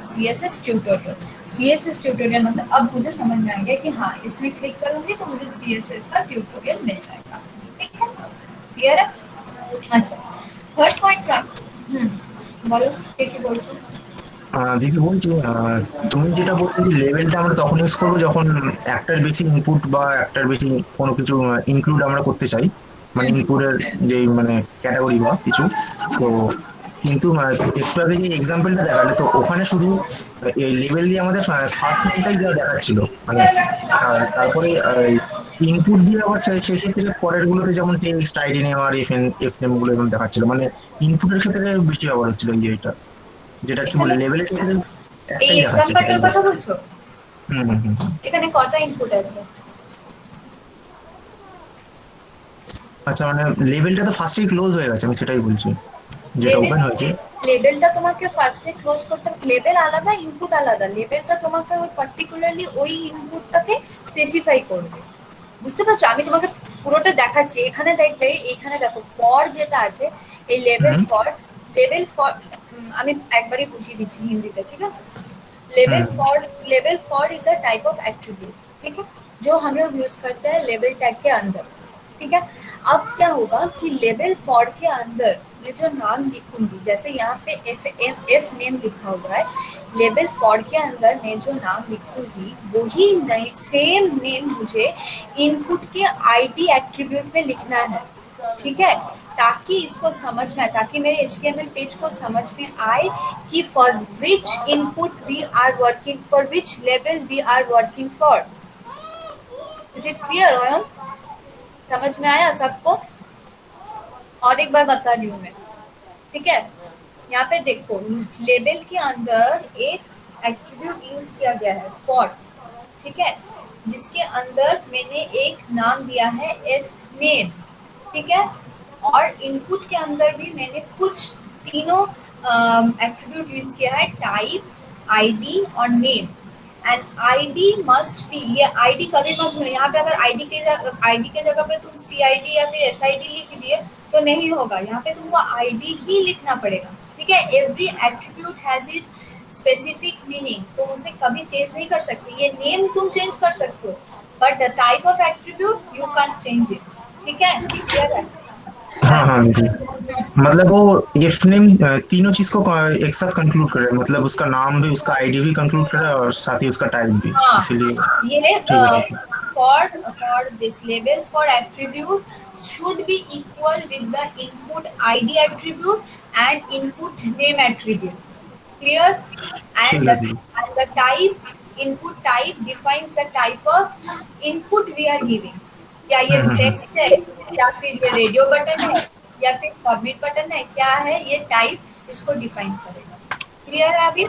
CSS ट्यूटोरियल मतलब अब मुझे समझ में आ गया कि हाँ इसमें क्लिक करूंगी तो मुझे CSS का ट्यूटोरियल मिल जाएगा। ठीक है, क्लियर है। अच्छा, थर्ड पॉइंट क्या, বলো কে কি বলছো। দিদি বলছি তুমি যেটা বললে যে লেভেলটা আমরা তখন ইউজ করবো যখন একটার বেশি ইনপুট বা একটার বেশি কোনো কিছু ইনক্লুড আমরা করতে চাই, মানে ইনপুটের যে মানে ক্যাটাগরি বা কিছু। তো কিন্তু একটু আগে যে এক্সাম্পলটা দেখালে তো ওখানে শুধু এই লেভেল দিয়ে আমাদের ফার্স্ট নেমটাই যা দেখাচ্ছিল, মানে তারপরে ইনপুট দিয়ে আবার সেক্ষেত্রে পরের গুলোতে যেমন টেক্সট আইডি নেম আর এফ নেম গুলো এরকম দেখাচ্ছিল, মানে ইনপুটের ক্ষেত্রে বেশি ব্যবহার হচ্ছিল এই যেটা যেটা কি বলে লেভেলের ক্ষেত্রে এই একটাই দেখাচ্ছে। এক্সাম্পলটার কথা বলছো, হুম হুম হুম। এখানে কটা ইনপুট আছে। আচ্ছা, মানে লেভেলটা তো ফার্স্টেই ক্লোজ হয়ে গেছে, আমি সেটাই বলছি, যেটা ওপেন হয়েছে। লেভেলটা তোমাকে ফার্স্টে ক্লোজ করতে হবে, লেভেল আলাদা ইনপুট আলাদা, লেভেলটা তোমাকে ওই পার্টিকুলারলি ওই ইনপুটটাকে স্পেসিফাই করবে, বুঝতে পারছো। আমি তোমাকে পুরোটা দেখাচ্ছি, এখানে দেখবে, এইখানে দেখো ফর যেটা আছে, এই লেভেল ফর আমি একবারই বুঝিয়ে দিচ্ছি হিন্দিতে, ঠিক আছে। Level for is a type of attribute, ठीक है, जो हम लोग यूज करते हैं लेवल टैग के अंदर। ठीक है, अब क्या होगा कि लेवल फॉर के अंदर मैं जो नाम लिखूंगी, जैसे यहाँ पे एफ नेम लिखा हुआ है, लेवल फॉर के अंदर मैं जो नाम लिखूंगी वही सेम नेम मुझे इनपुट के आईडी एट्रीब्यूट में लिखना है। ठीक है, ताकि इसको समझ में आए, ताकि मेरे HTML पेज को समझ में आए कि for which input we are working, for which लेवल we are working for. Is it clear Ayan, समझ में आया सबको। और एक बार बता रही हूँ मैं, ठीक है। यहाँ पे देखो लेबल के अंदर एक एट्रीब्यूट यूज किया गया है फॉर, ठीक है, जिसके अंदर मैंने एक नाम दिया है एफ नेम, ठीक है, और इनपुट के अंदर भी मैंने कुछ तीनों एट्रीब्यूट यूज किया है, टाइप, आईडी और name. And ID must be, ये आईडी कभी मत भूलना, यहाँ पे अगर आईडी के जगह पे तुम CID या फिर SID लिख दिए तो नहीं होगा, यहाँ पे तुमको आईडी ही लिखना पड़ेगा। ठीक है, every attribute has its specific meaning, तुम उसे कभी चेंज नहीं कर सकते। ये नेम तुम चेंज कर सकते हो but the type of attribute you can change it. ठीक है, क्लियर है। हाँ हाँ जी, मतलब वो इफ नेम तीनों चीज को एक साथ कंक्लूड करे, मतलब उसका नाम भी, उसका आईडी भी कंक्लूड करे और साथ ही उसका टाइप भी, हाँ, इसीलिए ये ठीक है ठीक है। for this label for attribute should be equal with the input ID attribute and input name attribute. Clear? ठीक And है the ji. and the type input type defines the type of input we are giving. क्या ये हम्म। Text है, या फिर ये radio button है, या फिर सबमिट बटन है, क्या है ये टाइप, इसको डिफाइन करेगा। क्लियर है अभी?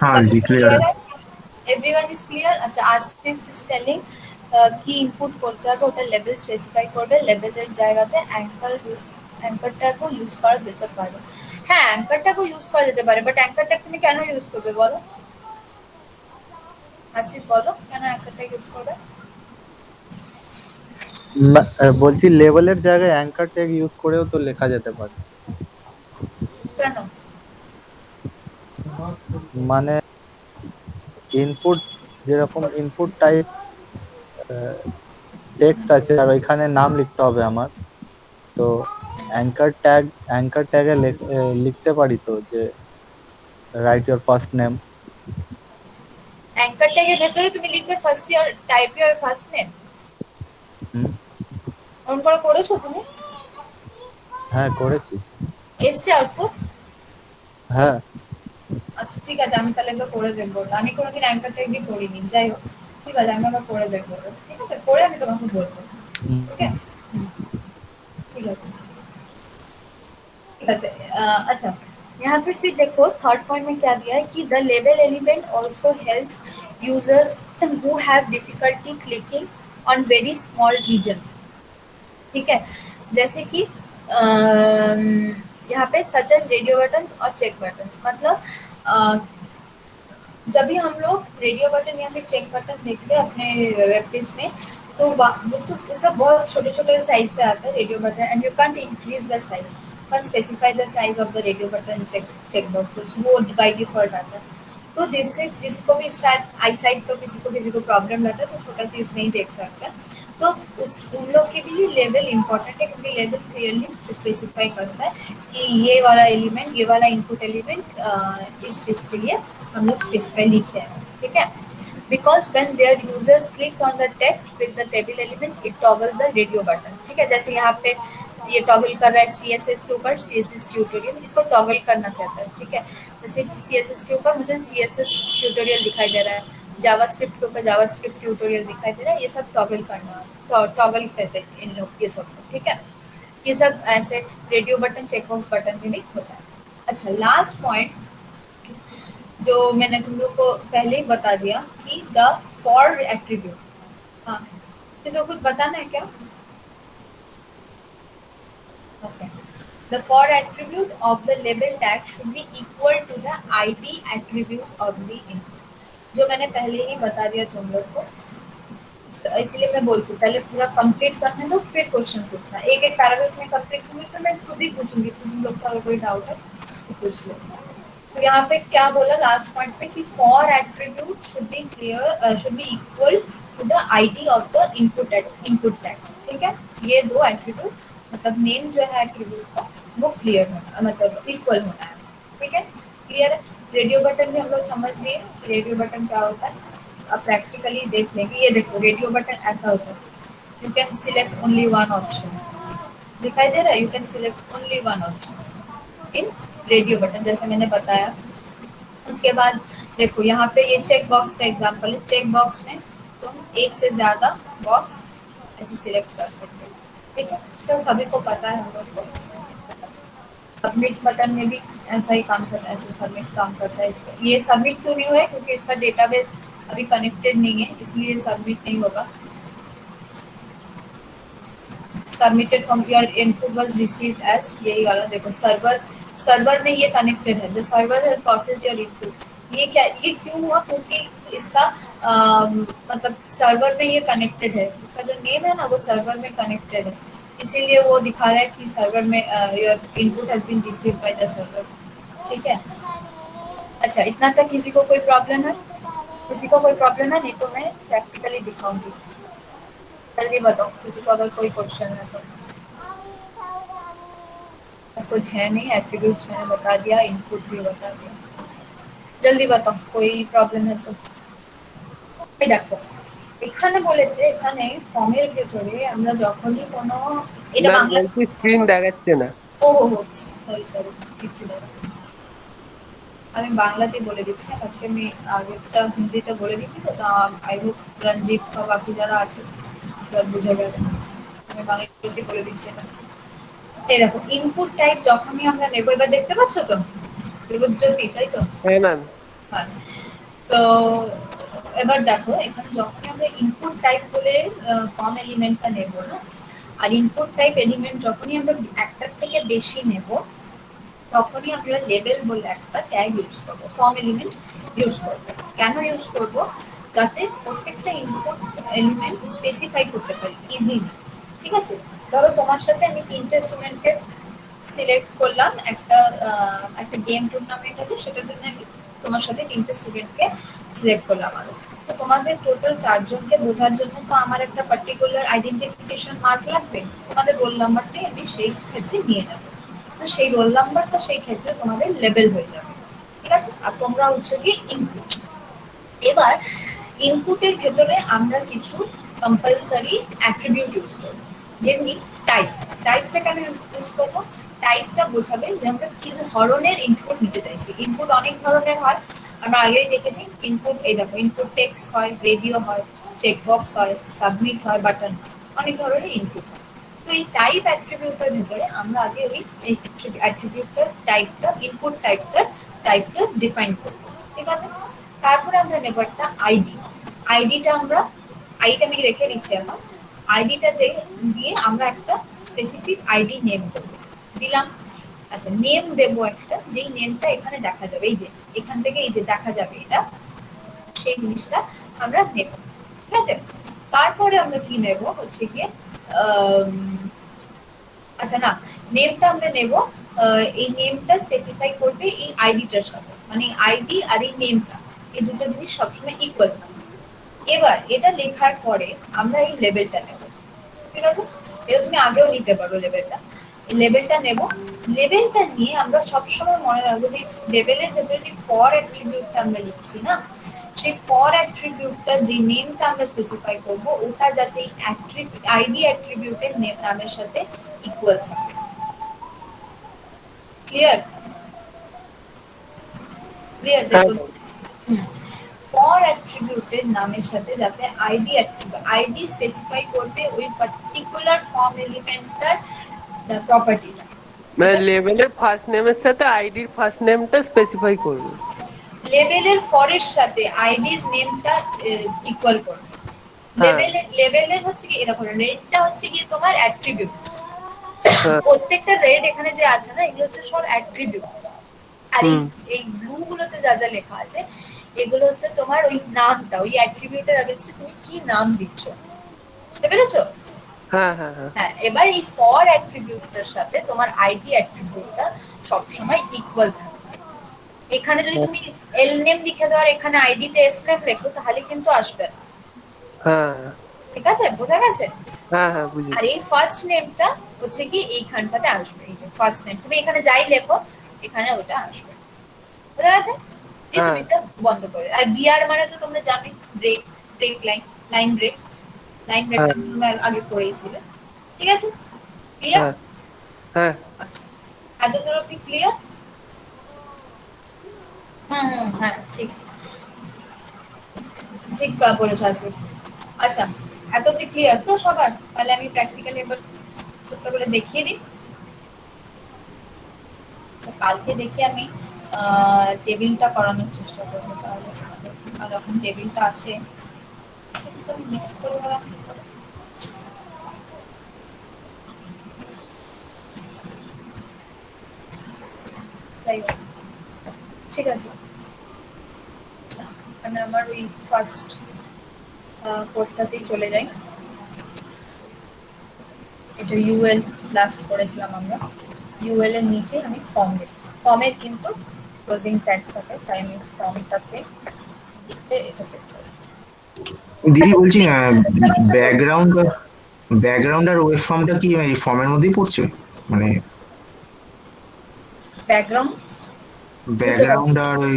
हाँ सभी जी को क्लियर क्लियर है। है? Everyone is clear? अच्छा, आसिफ इज टेलिंग কি ইনপুট করতে হবে ওটা লেভেল স্পেসিফাই করবে, লেভেলের জায়গাতে অ্যাঙ্কার ট্যাগও ইউজ করা যেতে পারে। হ্যাঁ, অ্যাঙ্কার ট্যাগও ইউজ করা যেতে পারে, বাট অ্যাঙ্কার ট্যাগ তুমি কেন ইউজ করবে বলো? আসিফ বলো কেন অ্যাঙ্কার ট্যাগ ইউজ করবে? বলছি লেভেলের জায়গায় অ্যাঙ্কার ট্যাগ ইউজ করেও তো লেখা যেতে পারে। কেন? মানে ইনপুট, যেরকম ইনপুট টাইপ টেক্সট আছে আর ওইখানে নাম লিখতে হবে আমার, তো অ্যাঙ্কার ট্যাগে লিখতে পারি তো যে write your first name. Anchor ট্যাগের ভেতরে তুমি লিখবে first your type your first name, on করা করেছো তুমি? হ্যাঁ করেছি। এসছে আউটপুট? হ্যাঁ আচ্ছা ঠিক আছে, আমি তাহলে একবার করে দেখবো। আমি কোনোদিন অ্যাঙ্কার ট্যাগ দিয়ে করিনি, যাই হোক ঠিক আছে, আমি একবার করে দেখবো। ঠিক আছে, করে আমি তোমাকে বলবো। ওকে, ठीक है, ठीक है। अच्छा, यहाँ पे फिर देखो थर्ड पॉइंट में क्या दिया है कि the label element also helps users who have difficulty clicking on very small region. ठीक है, जैसे कि यहाँ पे सच एज रेडियो बटन्स और चेक बटन्स, मतलब जब भी हम लोग रेडियो बटन या फिर चेक बटन देखते हैं अपने वेब पेज में, तो वो तो इसका बहुत छोटे छोटे साइज पे आता है radio button, and you can't increase the size, can't specify the size of the radio button check boxes, वो बाय डिफॉल्ट आता है। तो जिससे जिसको भी शायद आई साइट तो किसी को प्रॉब्लम रहता है, तो छोटा चीज़ नहीं देख सकता, तो उस उन लोग के लिए लेवल इम्पोर्टेंट है, क्योंकि लेवल क्लियरली स्पेसिफाई करता है कि ये वाला एलिमेंट, ये वाला इनपुट एलिमेंट इस चीज़ के लिए हम लोग स्पेसिफाई लिखे हैं। ठीक है, because when their users clicks on the text with the table elements it toggles the radio button। ठीक है, जैसे यहाँ पे ये टॉगल कर रहा है CSS के ऊपर, CSS ट्यूटोरियल, इसको टॉगल करना कहता है। ठीक है, जैसे CSS के ऊपर मुझे CSS ट्यूटोरियल दिखाई दे रहा है, जावास्क्रिप्ट के ऊपर जावास्क्रिप्ट ट्यूटोरियल दिखाई दे रहा है, ये सब टॉगल करना, टॉगल कहते हैं इन लोग ये सब। ठीक है, ये सब ऐसे रेडियो बटन चेकबॉक्स बटन में भी होता है। अच्छा, लास्ट पॉइंट जो मैंने तुम लोग को पहले ही बता दिया कि द फॉर एट्रीब्यूट, हाँ किसी को कुछ बताना है क्या? Okay, the for attribute of the label tag should be equal to the ID attribute of the input, जो मैंने पहले ही बता दिया तुम लोग को, इसलिए मैं बोलती हूँ पहले पूरा कंप्लीट करने दो, फिर क्वेश्चन पूछना। एक एक पैराग्राफ में कंप्लीट करूँगी तो मैं खुद ही पूछूंगी, तुम लोग का अगर कोई डाउट है तो पूछ लो। तो यहाँ पे क्या बोला लास्ट पॉइंट पे कि for attribute should be clear, should be equal to the ID of the input tag. ठीक है, ये दो एट्रीब्यूट मतलब नेम जो है एट्रीब्यूट का वो क्लियर होना, मतलब इक्वल होना है। ठीक है, क्लियर है? रेडियो बटन भी हम लोग समझ लिए, रेडियो बटन क्या होता है, अब प्रैक्टिकली देख लेंगे। ये देखो रेडियो बटन ऐसा होता है, you can select only one option, दिखाई दे रहा है, you can select only one option in radio button, जैसे मैंने बताया। उसके बाद देखो यहाँ पे ये चेक बॉक्स का एग्जांपल है, चेक बॉक्स में तुम एक से ज़्यादा बॉक्स ऐसे सिलेक्ट कर सकते हो। ठीक है, सर सभी को पता है हम लोग को। सबमिट बटन में भी ऐसा ही काम करता है, ऐसे सबमिट काम करता है। इसका ये सबमिट क्यों नहीं हो रहा है, क्योंकि इसका डेटाबेस अभी कनेक्टेड नहीं है, इसलिए सबमिट नहीं होगा। Submitted from your input was received as, यही वाला देखो सर्वर में ये कनेक्टेड है, the server has processed your input. ये क्या, ये क्यों हुआ, क्योंकि इसका मतलब सर्वर में ये कनेक्टेड है, इसका जो नेम है ना वो सर्वर में कनेक्टेड है, इसीलिए वो दिखा रहा है कि सर्वर में your input has been received by the server. ठीक है, अच्छा इतना तक किसी को कोई प्रॉब्लम है? किसी को कोई प्रॉब्लम है? नहीं तो मैं प्रैक्टिकली दिखाऊंगी, जल्दी बताओ किसी को अगर कोई क्वेश्चन है तो। कुछ है नहीं, एट्रीब्यूट्स मैंने बता दिया, इनपुट भी बता दिया। जल्दी बताओ कोई प्रॉब्लम है তো। এই দেখো এখানে বলেছে, এখানে ফর্মের ভেতরে আমরা যখনই কোনো, এটা ম্যাম বাংলা, বলছি স্ক্রিন দেখাচ্ছে না। ও হো হো, সরি সরি, একটু দাঁড়াও। আমি বাংলাতেই বলে দিচ্ছি, আজকে আমি আগেরটা হিন্দিতে বলে দিচ্ছি, তো আই হোপ রঞ্জিত বা বাকি যারা আছে ওরা বুঝে গেছে। আমি বাংলাতেই বলে দিচ্ছি এটা। এই দেখো ইনপুট টাইপ যখনই আমরা নেবো, এবার দেখতে পাচ্ছ তো বিভজ্যোতি, তাই তো? হ্যাঁ ম্যাম। হ্যাঁ। তো এবার দেখো এখানে যখনই আমরা ইনপুট টাইপ বলে ফর্ম এলিমেন্টটা নেব না, আর ইনপুট টাইপ এলিমেন্ট যখনই আমরা একটার থেকে বেশি নেব, তখনই আমরা লেবেল বলে একটা ট্যাগ ইউজ করবো, ফর্ম এলিমেন্ট ইউজ করবো। কেন ইউজ করব? যাতে প্রত্যেকটা ইনপুট এলিমেন্ট স্পেসিফাই করতে পারি ইজিলি। ঠিক আছে, ধরো তোমার সাথে আমি তিনটে স্টুডেন্টকে সিলেক্ট করলাম, একটা একটা গেম টুর্নামেন্ট আছে, সেটার জন্য আমি তোমার সাথে তিনটে স্টুডেন্টকে সিলেক্ট করলাম। আরো তো তোমাদের টোটাল চারজনকে বোঝার জন্য তো আমার একটা পার্টিকুলার আইডেন্টিফিকেশন মার্ক লাগবে, তোমাদের রোল নাম্বারটাই আমি সেই ক্ষেত্রে নিয়ে যাবো। তো সেই রোল নাম্বারটা সেই ক্ষেত্রে তোমাদের লেবেল হয়ে যাবে। ঠিক আছে, আর তোমরা হচ্ছে কি ইনপুট। এবার ইনপুটের ভেতরে আমরা কিছু কম্পালসারি অ্যাট্রিবিউট ইউজ করব, যেমনি টাইপ। টাইপটা কেন ইউজ করবো? টাইপটা বোঝাবে যে আমরা কি ধরনের ইনপুট নিতে চাইছি। ইনপুট অনেক ধরনের হয়, আমরা আগেই দেখেছি। ইনপুট, এই দেখো, ইনপুট টেক্সট হয়, রেডিও হয়, চেকবক্স হয়, সাবমিট হয়, বাটন হয়, অনেক ধরনের ইনপুট হয়। তো এই টাইপ অ্যাট্রিবিউটের ভিতরে আমরা আগে ওই অ্যাট্রিবিউটটার টাইপটা, ইনপুট টাইপটা ডিফাইন করবো। ঠিক আছে, তারপরে আমরা নেব একটা আইডি। আইডিটা আমি রেখে দিচ্ছি এখন। আইডিটা দিয়ে আমরা একটা স্পেসিফিক আইডি নেম দেবো, দিলাম। আচ্ছা, নেম দেবো একটা, যেই নেমটা এখানে দেখা যাবে, এই যে এখান থেকে এই যে দেখা যাবে এটা, সেই জিনিসটা আমরা নেব। ঠিক আছে, তারপরে আমরা কি নেব হচ্ছে গিয়ে আচ্ছা না, নেমটা আমরা নেব, এই নেমটা স্পেসিফাই করবে এই আইডিটার সাথে, মানে আইডি আর এই নেমটা, এই দুটো জিনিস সবসময় ইকুয়াল থাকবে। এবার এটা লেখার পরে আমরা এই লেবেলটা নেব। ঠিক আছে, এটা তুমি আগেও নিতে পারো লেবেলটা। এই লেবেলটা নেব। লেবেলটা নিয়ে আমরা সবসময় মনে রাখবো যে লেবেলের ভেতরে যে ফর অ্যাট্রিবিউটটা আমরা লিখছি না, সেই ফর অ্যাট্রিবিউটটা যে নেমটা আমরা স্পেসিফাই করব, ওটা যাতে আইডি অ্যাট্রিবিউটের নামের সাথে ইকুয়াল থাকে। ক্লিয়ার? ক্লিয়ার? দেখো, ফর অ্যাট্রিবিউটের নামের সাথে যাতে আইডি স্পেসিফাই করবে ওই পার্টিকুলার ফর্ম এলিমেন্টটার প্রপার্টিটা। মানে লেভেলের ফার্স্ট নেমের সাথে আইডির ফার্স্ট নেমটা স্পেসিফাই করবে। লেভেলের ফরের সাথে আইডির নেমটা ইকুয়াল করবে। লেভেলের হচ্ছে কি, এরকম রেডটা হচ্ছে কি তোমার অ্যাট্রিবিউট। প্রত্যেকটা রেড এখানে যে আছে না, এগুলো হচ্ছে সব অ্যাট্রিবিউট। আর এই ব্লু গুলোতে যা যা লেখা আছে, এগুলো হচ্ছে তোমার ওই নামটা, ওই অ্যাট্রিবিউটের अगेंस्ट তুমি কি নাম দিচ্ছ। বুঝতে পেরেছো? হ্যাঁ হ্যাঁ হ্যাঁ। হ্যাঁ, এবার এই ফর অ্যাট্রিবিউটের সাথে তোমার আইডি অ্যাট্রিবিউটটা সবসময় ইকুয়াল থাকবে। এখানে যদি তুমি এল নেম লিখে দাও আর এখানে আইডি তে এফ নেম লেখো, তাহলে কিন্তু আসবে না। হ্যাঁ। ঠিক আছে, বোঝা গেছে? হ্যাঁ হ্যাঁ বুঝি। আর এই ফার্স্ট নেমটা হচ্ছে কি এইখানটাতে আসবে, এই যে ফার্স্ট নেম, তুমি এখানে যাই লেখো এখানে ওটা আসবে। বোঝা গেছে? তুমি এটা বন্ধ করে। আর বিআর মানে তো তোমরা জানোই, ব্রেক লাইন ব্রেক তোমরা আগে পড়েইছিলে। ঠিক আছে, ক্লিয়ার? হ্যাঁ। এত দূর অব্দি ক্লিয়ার? হ্যাঁ, ঠিক ঠিক বলেছো আসলে। আচ্ছা, এত অব্দি ক্লিয়ার তো সবার? তাহলে আমি প্র্যাকটিক্যালি এবার ছোট্ট করে দেখিয়ে দিই। আচ্ছা, কালকে দেখে আমি টেবিলটা করানোর চেষ্টা করবো। তাহলে যখন টেবিলটা আছে মিস করে গেলাম। ঠিক আছে, মানে আমার ওই ফার্স্ট কোডটাতেই চলে যাই। এটা ইউএল লাস্ট করেছিলাম আমরা। ইউএল এর নিচে আমি ফর্ম দিই। ফর্মের কিন্তু ক্লোজিং ট্যাগ থাকে, তাই আমি ফর্মটাতে এটাতে চলে। দিদি বলছি, ব্যাকগ্রাউন্ড আর ওয়েব ফর্মটা কি এই ফর্মের মধ্যেই পড়ছে? মানে ব্যাকগ্রাউন্ড বুঝতে ব্যাকগ্রাউন্ড পারছি। আর ওই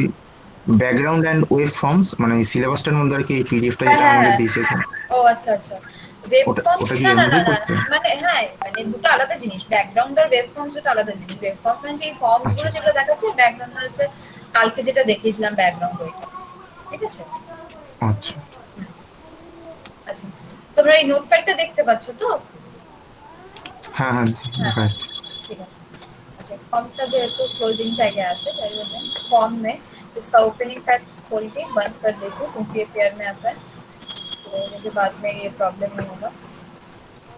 ব্যাকগ্রাউন্ড অ্যান্ড ওয়েব ফর্মস, মানে সিলেবাসটার মধ্যে আর কি এই পিডিএফটা হ্যাঁ যেটা হ্যাঁ আমাদের হ্যাঁ। দিয়েছে তো। ও আচ্ছা আচ্ছা। ওয়েব ওটা ফর্মস ওটা কি না এর না না মধ্যেই না করতে? মানে হ্যাঁ মানে দুটো আলাদা জিনিস, ব্যাকগ্রাউন্ড আর ওয়েব ফর্মস দুটো আলাদা জিনিস। ওয়েব ফর্ম মানে যে ফর্মস আচ্ছা গুলো যেগুলো দেখাচ্ছে, ব্যাকগ্রাউন্ড মানে হচ্ছে কালকে যেটা দেখিয়েছিলাম ব্যাকগ্রাউন্ড ওইটা। ঠিক আছে। আচ্ছা। আচ্ছা, তোমরা এই নোটপ্যাডটা দেখতে পাচ্ছ তো? হ্যাঁ হ্যাঁ, হ্যাঁ, দেখা যাচ্ছে। ठीक है। अच्छा, फॉर्म का जो है तो क्लोजिंग टैग है ऐसे कर देते हैं फॉर्म में। इसका ओपनिंग टैग खोल के बंद कर देती हूँ क्योंकि ये पेयर में आता है, तो मुझे बाद में ये प्रॉब्लम नहीं होगा।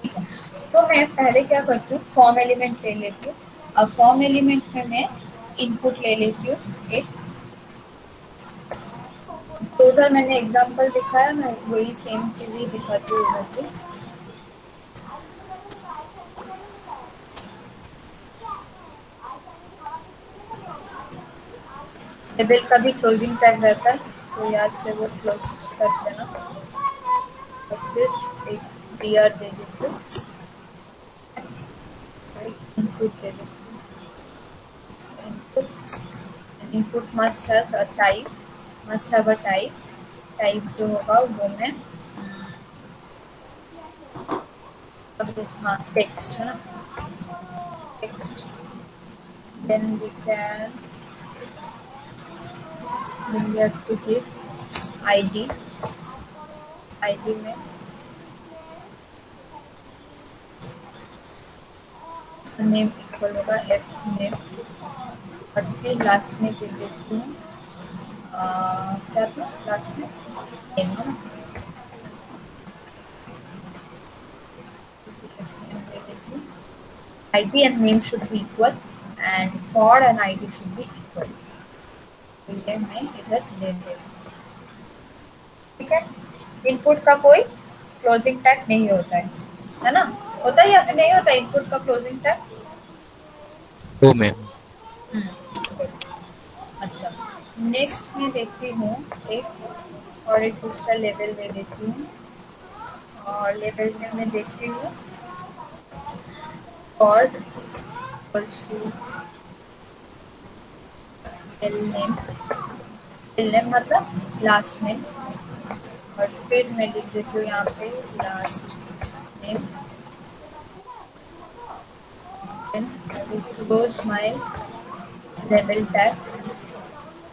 ठीक है, तो मैं पहले क्या करती हूँ, फॉर्म एलिमेंट ले लेती हूँ। अब फॉर्म एलिमेंट में मैं इनपुट ले लेती हूँ एक। तो उधर मैंने एग्जांपल दिखाया, मैं वही सेम चीज़ ही दिखाती हूँ इधर पे। लेबल का भी क्लोजिंग टैग रहता है, तो याद से वो क्लोज कर देना। और फिर एक BR दे देते हो, एक इनपुट दे देते हो। Input must have a type, must have a type. Type जो होगा वो मैं हाँ टेक्स्ट है ना, text. Then we can then we have to give ID। ID में नेम इक्वल होगा F नेम, और फिर लास्ट में दे देती हूँ क्या था लास्ट में, नेम है ना, दे देती हूँ। ID and name should be equal and for and ID should be equal। तो ये मैं इधर दे देती हूँ। ठीक है, इनपुट का कोई क्लोजिंग टैग नहीं होता है ना? होता है या फिर नहीं होता इनपुट का क्लोजिंग टैग? तो मैं good। अच्छा, नेक्स्ट मैं देखती हूँ एक और एक दूसरा लेवल दे देती हूँ, और लेवल में मैं देखती हूँ और इक्वल्स टू एल नेम मतलब लास्ट नेम, और फिर मैं लिख देती हूँ यहाँ पे last name. Then I will close my label tag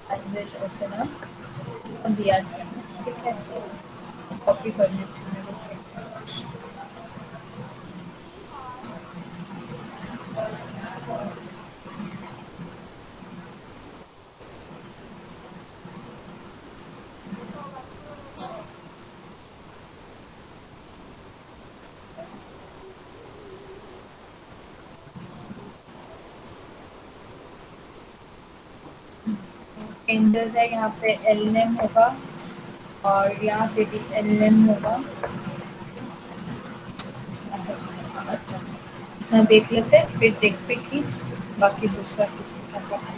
and will open up a BR tag। ठीक है, कॉपी कर लेती हूँ मैं लोग। चेंजेस है यहाँ पे एल नेम होगा और यहाँ पे भी एल नेम होगा। अच्छा, इतना देख लेते हैं फिर देखते कि बाकी दूसरा कैसा है।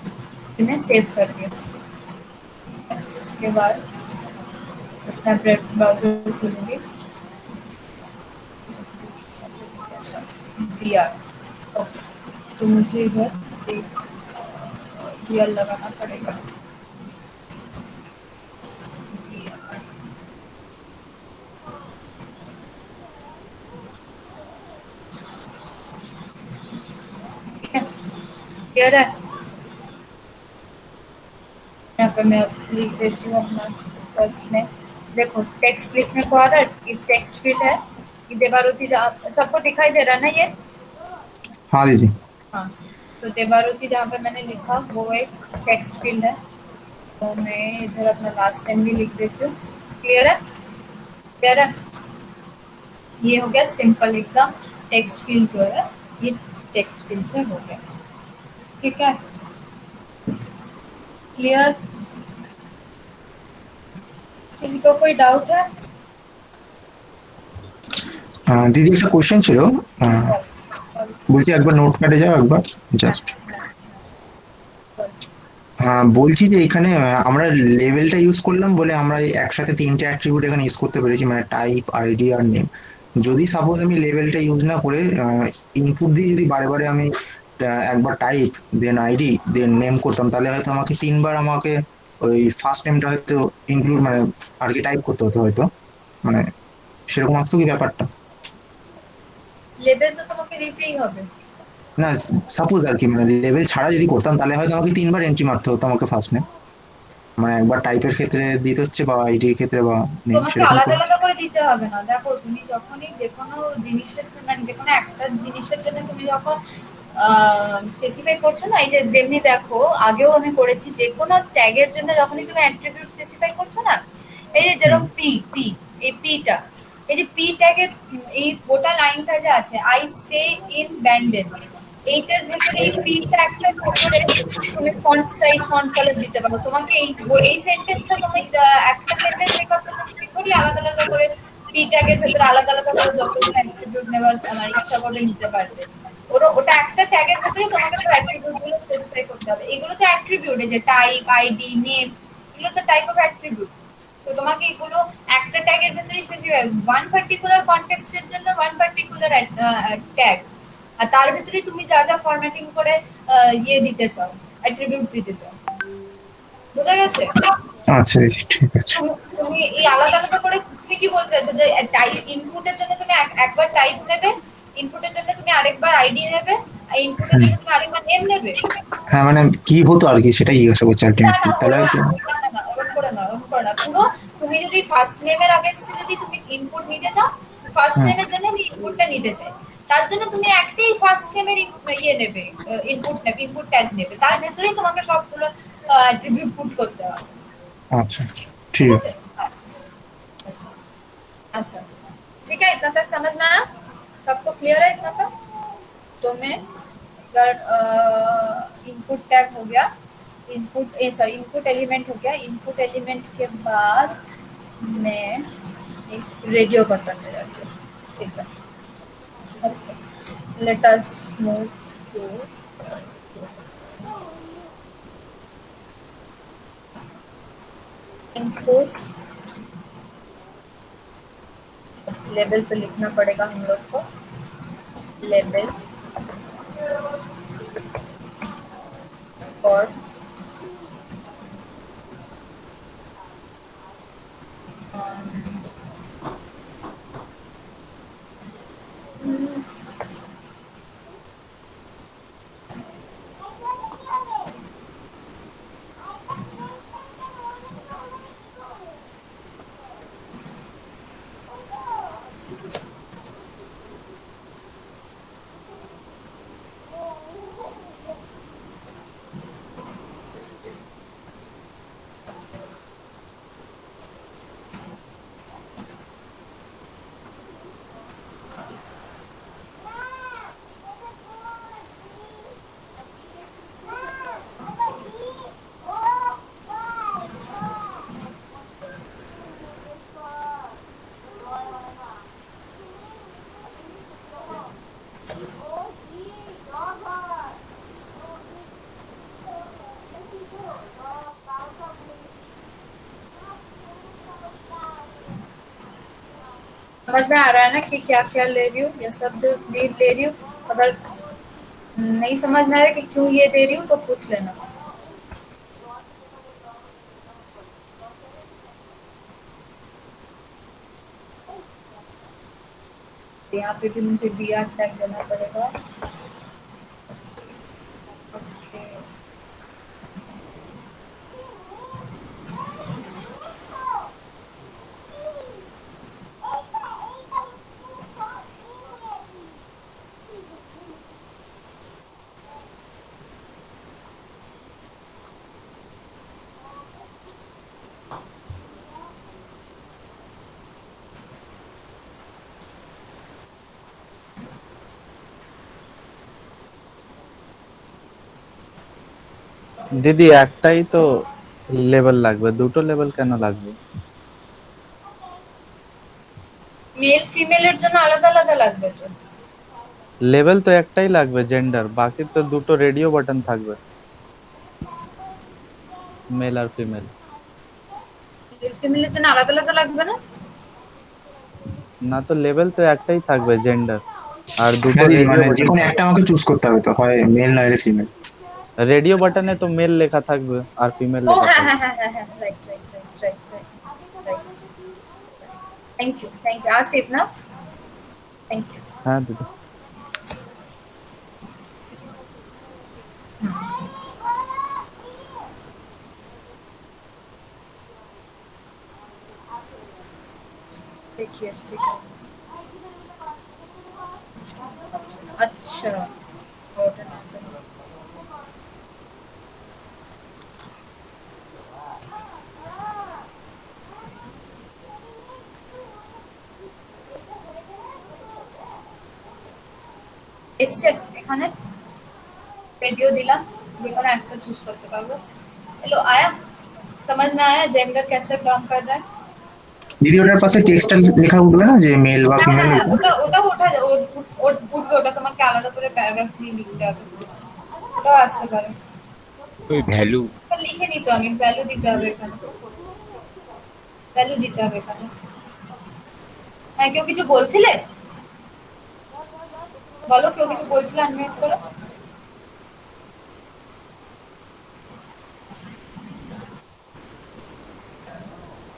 फिर मैं सेव कर दिया, उसके बाद अपना ब्राउजर खोलूँगी। BR ओके, तो मुझे इधर एक BR लगाना पड़ेगा। BR ठीक है, क्लियर है? यहाँ पे मैं लिख देती हूँ अपना फर्स्ट में। देखो टेक्स्ट लिखने को आ रहा है, इस टेक्स्ट फील्ड है कि देवारुति, जहाँ सबको दिखाई दे रहा है ना ये? हाँ दीदी। हाँ, तो देवारुति जहाँ पे मैंने लिखा वो एक टेक्स्ट फील्ड है, तो मैं इधर अपना लास्ट नेम भी लिख देती हूँ। क्लियर है? क्लियर है? ये हो गया सिंपल एकदम, टेक्स्ट फील्ड जो है ये टेक्स्ट फील्ड से हो गया। ठीक है, क्लियर? किसी को कोई डाउट है? দিদি একটা কোশ্চেন ছিল, বলছি একবার নোটপ্যাডে যাও একবার জাস্ট। হ্যাঁ বলছি যে এখানে আমরা লেভেলটা ইউজ করলাম বলে আমরা এই একসাথে তিনটে অ্যাট্রিবিউট এখানে ইউজ করতে পেরেছি, মানে টাইপ, আইডি আর নেম। যদি সাপোজ আমি লেভেলটা ইউজ না করে ইনপুট দিয়ে যদি বারে বারে আমি একবার type then ID then name করতাম, তাহলে হয়তো আমাকে 3বার আমাকে ওই ফার্স্ট নেমটা হয়তো ইনক্লুড মানে আর কি টাইপ করতে হতো হয়তো, মানে সেরকম আসতো কি ব্যাপারটা? লেবেল তো তোমাকে দিতেই হবে। না, সাপোজ আর কি, মানে লেভেল ছাড়া যদি করতাম তাহলে হয়তো আমাকে 3বার এন্ট্রি মারতে হতো আমাকে ফার্স্ট নেম, মানে একবার টাইপের ক্ষেত্রে দিতে হচ্ছে বা আইডির ক্ষেত্রে বা নেম তোমাকে সেরকম আলাদা করে। আলাদা করে দিতে হবে না। দেখো তুমি যখনই যে কোনো জিনিসের মানে যে কোনো একটা জিনিসের জন্য তুমি যখন স্পেসিফাই করছো না, এই যে তেমনি দেখো আগেও আমি করেছি, যে কোনো ট্যাগের জন্য যখনই তুমি অ্যাট্রিবিউট স্পেসিফাই করছো না, এই যে হুম। যেরকম পি পি, এই পিটা, এই যে পি ট্যাগের এই গোটা লাইনটা যে আছে, আই স্টে ইন ব্যান্ডেল, এইটার ভেতরে এই পি ট্যাগটার ভেতরে তুমি ফন্ট সাইজ ফন্ট কালার দিতে পারো। তোমাকে এই সেন্টেন্সটা তুমি একটা সেন্টেন্স লেখার জন্য তুমি করি আলাদা আলাদা করে পি ট্যাগের ভেতরে আলাদা আলাদা করে যতগুলো অ্যাট্রিবিউট নেওয়ার আমার ইচ্ছা করে নিতে পারবে। ওটা একটা ট্যাগের ভেতরে তোমাকে সব অ্যাট্রিবিউট গুলো স্পেসিফাই করতে হবে। এগুলো তো অ্যাট্রিবিউট, এই যে টাইপ আইডি নেম, এগুলো তো টাইপ অফ অ্যাট্রিবিউট। তো তোমাকে এগুলো একটা ট্যাগের ভেতরে স্পেসিফাই, ওয়ান পার্টিকুলার কনটেক্সটের জন্য ওয়ান পার্টিকুলার ট্যাগ, আর তার ভেতরে তুমি যা যা ফরম্যাটিং করে ইয়ে দিতে চাও, অ্যাট্রিবিউট দিতে চাও। বোঝা গেছে? আচ্ছা, ঠিক আছে। তুমি এই আলাদা আলাদা করে তুমি কি বলতে চাইছো, যে টাইপ ইনপুটের জন্য তুমি একবার টাইপ নেবে, ইনপুটের জন্য তুমি আরেকবার আইডি নেবে, আর ইনপুটের হুম। জন্য তুমি আরেকবার নেম নেবে? হ্যাঁ, মানে কি হতো আর কি সেটাই জিজ্ঞাসা করছি না আলটিমেটলি, না তাহলে হয়তো। ওরকম করে না, ওরকম করে না। পুরো তুমি যদি ফার্স্ট নেমের আগেনস্টে যদি তুমি ইনপুট নিতে চাও, ফার্স্ট হুম। নেমের জন্য আমি ইনপুটটা নিতে চাই, তার জন্য তুমি একটাই ফার্স্ট নেমের ইয়ে নেবে, ইনপুট নেবে, ইনপুট ট্যাগ নেবে, তার ভেতরেই তোমাকে সবগুলো অ্যাট্রিবিউট পুট করতে হবে। আচ্ছা আচ্ছা, ঠিক ঠিক আছে? আছে। अच्छा अच्छा, ठीक है, इतना तक समझ में आया? सबको क्लियर है इतना तक? तो मैं अगर इनपुट टैग हो गया, इनपुट सॉरी इनपुट एलिमेंट हो गया, इनपुट एलिमेंट के बाद मैं एक रेडियो बटन दे रहा हूँ। ठीक है, let us move to input. Label तो लिखना पड़ेगा हम लोग को, लेबल फॉर समझ में आ रहा है ना कि क्या क्या ले रही हूँ, ये सब जो लीड ले रही हूँ। अगर नहीं समझ में आ रहा कि क्यों ये दे रही हूँ तो पूछ लेना। यहाँ पे भी मुझे बी आर टैग देना पड़ेगा। দিদি একটাই তো লেভেল লাগবে, দুটো লেভেল কেন লাগবে? মেল ফিমেলের জন্য আলাদা আলাদা লাগবে তো। লেভেল তো একটাই লাগবে জেন্ডার, বাকি তো দুটো রেডিও বাটন থাকবে, মেল আর ফিমেল। মেল ফিমেলের জন্য আলাদা আলাদা লাগবে না? না তো লেভেল তো একটাই থাকবে জেন্ডার। আর দুটো হ্যাঁ দিদি, রেডিও মানে যে বাটন কোনো একটা থাকবে। আমাকে চুজ করতে হবে, তো হয় মেল নইলে ফিমেল। রেডিও বাটনে তো মেল লেখা থাকবে আর ফিমেল ও লেখা হ্যাঁ থাকবে। হ্যাঁ হ্যাঁ হ্যাঁ হ্যাঁ, right right right right right right. Thank you, আর সেভ না, থ্যাংক ইউ। হ্যাঁ দিদি। देखिए ठीक है। अच्छा, ওটা না করলে। এসছে এখানে, वीडियो दिला, देखो ना एक्टर चूज करते पाরবো। हेलो आया, समझ में आया जेंडर कैसे काम कर रहा है? দিদি ওটার পাশে টেক্সটটা লেখা উঠবে না যে মেল বা হ্যাঁ হ্যাঁ ফিমেল? হ্যাঁ, ওটা ওটা ওঠা উঠবে, ওটা তোমাকে আলাদা করে প্যারাগ্রাফ দিয়ে লিখতে হবে, ওটাও আসতে পারে। ওই ভ্যালু তো লিখে নিতে হবে, ভ্যালু দিতে হবে এখানে, ভ্যালু দিতে হবে এখানে। হ্যাঁ, কেউ কিছু বলছিলে? বলো, কেউ কিছু বলছিলে, আনমিউট করো।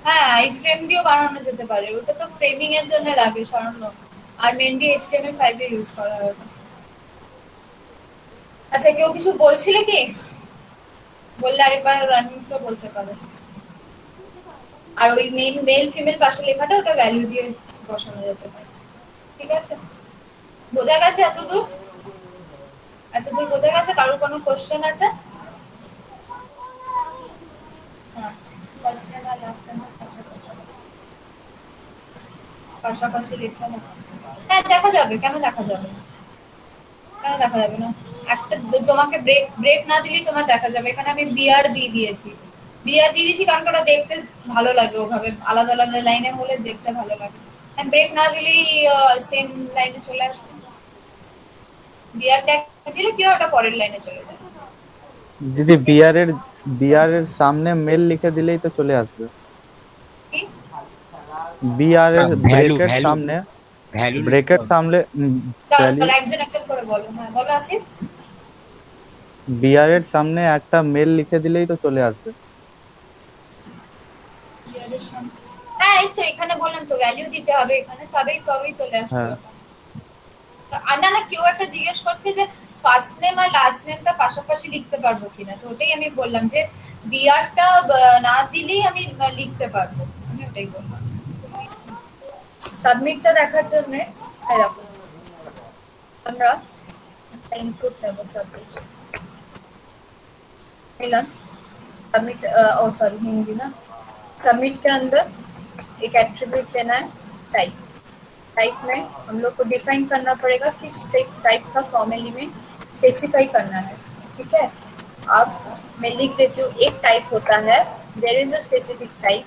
হ্যাঁ, আই ফ্রেম দিয়েও বানানো যেতে পারে, ওটা তো ফ্রেমিং এর জন্য লাগে সাধারণত, আর মেনলি HTML5 এ ইউজ করা হয় ওটা। আচ্ছা, কেউ কিছু বলছিলে কি? বললে আরেকবার আনমিউটও বলতে পারো। আর ওই মেল ফিমেল পাশে লেখাটা ওটা ভ্যালু দিয়ে বসানো যেতে পারে। ঠিক আছে, বোঝা গেছে এতদূর? এতদূর বোঝা গেছে? কারোর কোনো কোশ্চেন আছে? হ্যাঁ, ফার্স্ট নেম আর লাস্ট নেম পাশাপাশি লেখা না। হ্যাঁ, দেখা যাবে, কেন দেখা যাবে না? কেন দেখা যাবে না? একটা তোমাকে ব্রেক ব্রেক না দিলেই তোমার দেখা যাবে। এখানে আমি বিআর দিয়ে দিয়েছি, বিআর দিয়ে দিয়েছি কারণ ওটা দেখতে ভালো লাগে, ওভাবে আলাদা আলাদা লাইনে হলে দেখতে ভালো লাগে। ব্রেক না দিলেই সেম লাইনে চলে আসবে। বিআর ট্যাগ দিলে কি হয়, ওটা পরের লাইনে চলে যাবে। দিদি বিআর এর সামনে মেল লিখে দিলেই তো চলে আসবে। কি? বিআর এর ভ্যালু ব্রেকেট ভ্যালু সামনে, ভ্যালু লিখতে ব্রেকেট হবে। সামনে ভ্যালু, তার একজন একজন করে বলো। হ্যাঁ, বলো আসিফ। বিআর এর সামনে একটা মেল লিখে দিলেই তো চলে আসবে। বিআর এর সামনে, হ্যাঁ এই তো এখানে বললাম তো ভ্যালু দিতে হবে এখানে, তবেই চলে আসবে হ্যাঁ ওটা। আর না না, কেউ একটা জিজ্ঞেস করছে যে ফার্স্ট নেম আর লাস্ট নেমটা পাশাপাশি লিখতে পারবো কিনা, তো ওটাই আমি বললাম যে বিআরটা না দিলেই আমি লিখতে পারবো, আমি ওটাই বললাম। সাবমিটটা দেখার জন্য দেখো, আমরা ইনপুট নেবো, সাবমিট मिला, सबमिट ओ सॉरी हिंदी ना। सबमिट के अंदर एक एट्रीब्यूट लेना है, टाइप। टाइप में हम लोग को डिफाइन करना पड़ेगा कि टाइप का फॉर्म एलिमेंट स्पेसिफाई करना है। ठीक है, अब मैं लिख देती हूँ, एक टाइप होता है, there is a specific type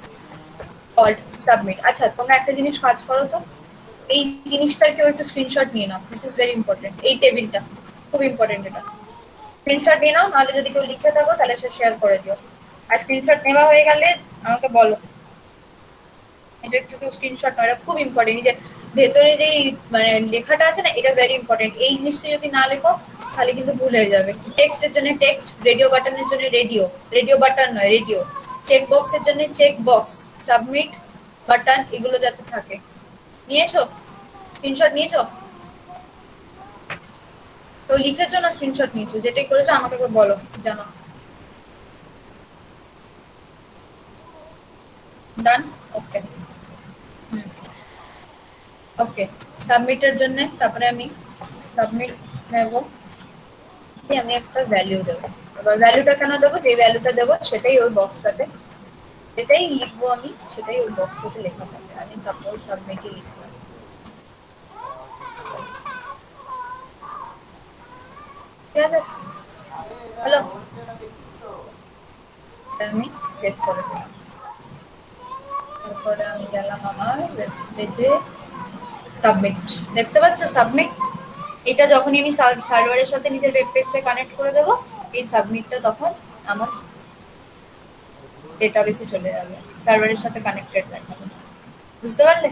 called submit. আচ্ছা, তোমরা একটা জিনিস কাজ করো তো, এই জিনিসটার কেউ একটু স্ক্রিনশট নিয়ে নাও, দিস ইজ ভেরি ইম্পর্টেন্ট, এই টেবিলটা খুব ইম্পর্টেন্ট, এটা স্ক্রিনশট নিয়ে নাও, নাহলে যদি কেউ লিখে থাকো তাহলে সে শেয়ার করে দিও। আর স্ক্রিনশট নেওয়া হয়ে গেলে আমাকে বলো, এটা একটু স্ক্রিনশট নাও, এটা খুব ইম্পর্টেন্ট। এই যে ভেতরে যেই মানে লেখাটা আছে না, এটা ভেরি ইম্পর্টেন্ট, এই জিনিসটা যদি না লেখো তাহলে কিন্তু ভুল হয়ে যাবে। টেক্সটের জন্য টেক্সট, রেডিও বাটনের জন্য রেডিও, রেডিও বাটন নয় রেডিও, চেক বক্সের জন্য চেক বক্স, সাবমিট বাটন, এগুলো যাতে থাকে। নিয়েছো? স্ক্রিনশট নিয়েছো? তো লিখেছো না স্ক্রিনশট নিয়েছো? যেটাই করেছো আমাকে একবার বলো, জানো। ডান, ওকে। ওকে, সাবমিটের জন্য তারপরে আমি সাবমিট নেব, আমি একটা ভ্যালু দেবো। এবার ভ্যালুটা কেন দেবো, যে ভ্যালুটা দেবো সেটাই ওই বক্সটাতে, যেটাই লিখবো আমি সেটাই ওই বক্সটাতে লেখা থাকবে। আমি সাপোজ সাবমিটই লিখলাম, ঠিক আছে? হ্যালো, আমি সেভ করে দিলাম। তারপরে আমি গেলাম আমার ওয়েব পেজে, সাবমিট, দেখতে পাচ্ছ সাবমিট? এটা যখনই আমি সার্ভারের সাথে নিজের ওয়েব পেজটা কানেক্ট করে দেবো, এই সাবমিটটা তখন আমার ডেটাবেসে চলে যাবে, সার্ভারের সাথে কানেক্টেড দেখাবে। বুঝতে পারলে?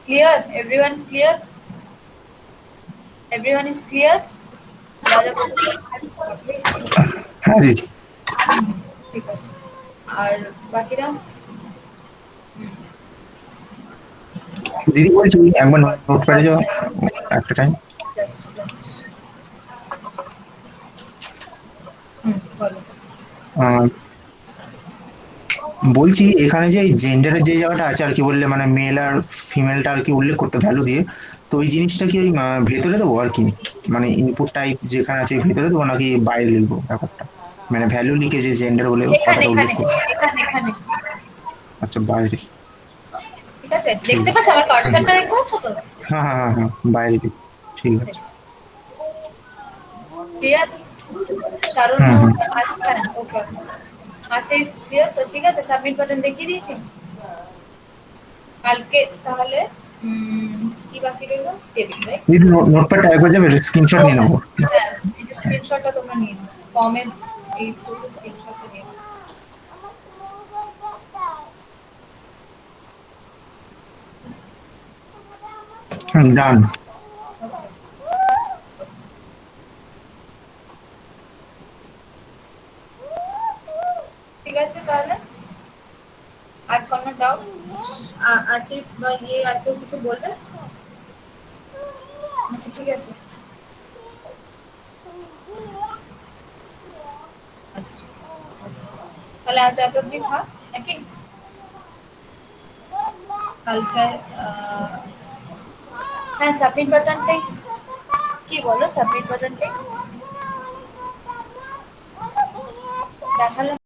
Clear? Everyone clear? Everyone is clear? যা যা বোঝাতে হ্যাঁ দিদি। ঠিক আছে। আর বাকিরা? দিদি বলছি একবার নোটপ্যাডে যাও একটা টাইম। যাচ্ছি যাচ্ছি। বলো। বলছি এখানে যে জেন্ডারের যে জায়গাটা আছে আর কি বললে মানে মেল আর ফিমেলটা আর কি উল্লেখ করতে ভ্যালু দিয়ে, তো ওই জিনিসটা কি ওই ভেতরে দেবো আর কি, মানে ইনপুট টাইপ যেখানে আছে ভেতরে দেবো নাকি বাইরে লিখবো ব্যাপারটা, মানে ভ্যালু লিখে যে জেন্ডার বলে এখানে কথাটা উল্লেখ এখানে করবো? এখানে এখানে আচ্ছা বাইরে। ঠিক আছে, ঠিক দেখতে আছে। পাচ্ছ আমার কার্সারটা দেখতে পাচ্ছ তো? হ্যাঁ হ্যাঁ হ্যাঁ হ্যাঁ বাইরে লিখবো। ঠিক আছে। ক্লিয়ার? শারণ্য হুম হুম। আসবেন, ওকে। আসিফ ক্লিয়ার তো? ঠিক আছে, সাবমিট বাটন দেখিয়ে দিয়েছি। কালকে তাহলে কি বাকি রইল? Table, right? দিদি নোটপ্যাডটা একবার যাবে স্ক্রিনশট নিয়ে নেবো। হ্যাঁ, এই যে স্ক্রিনশটটা তোমরা নিয়ে নাও ফর্মের, এই পুরো স্ক্রিনশটটা নিয়ে নাও। হুম ডান। ঠিক আছে তাহলে, আর কোনো ডাউট? আসিফ বা ইয়ে আর কেউ কিছু বলবে নাকি? ঠিক আছে, আচ্ছা আচ্ছা, তাহলে আজ এত অব্দি থাক নাকি? কালকে হ্যাঁ সাবমিট বাটনটাই, কি বলো সাবমিট বাটনটাই দেখালাম।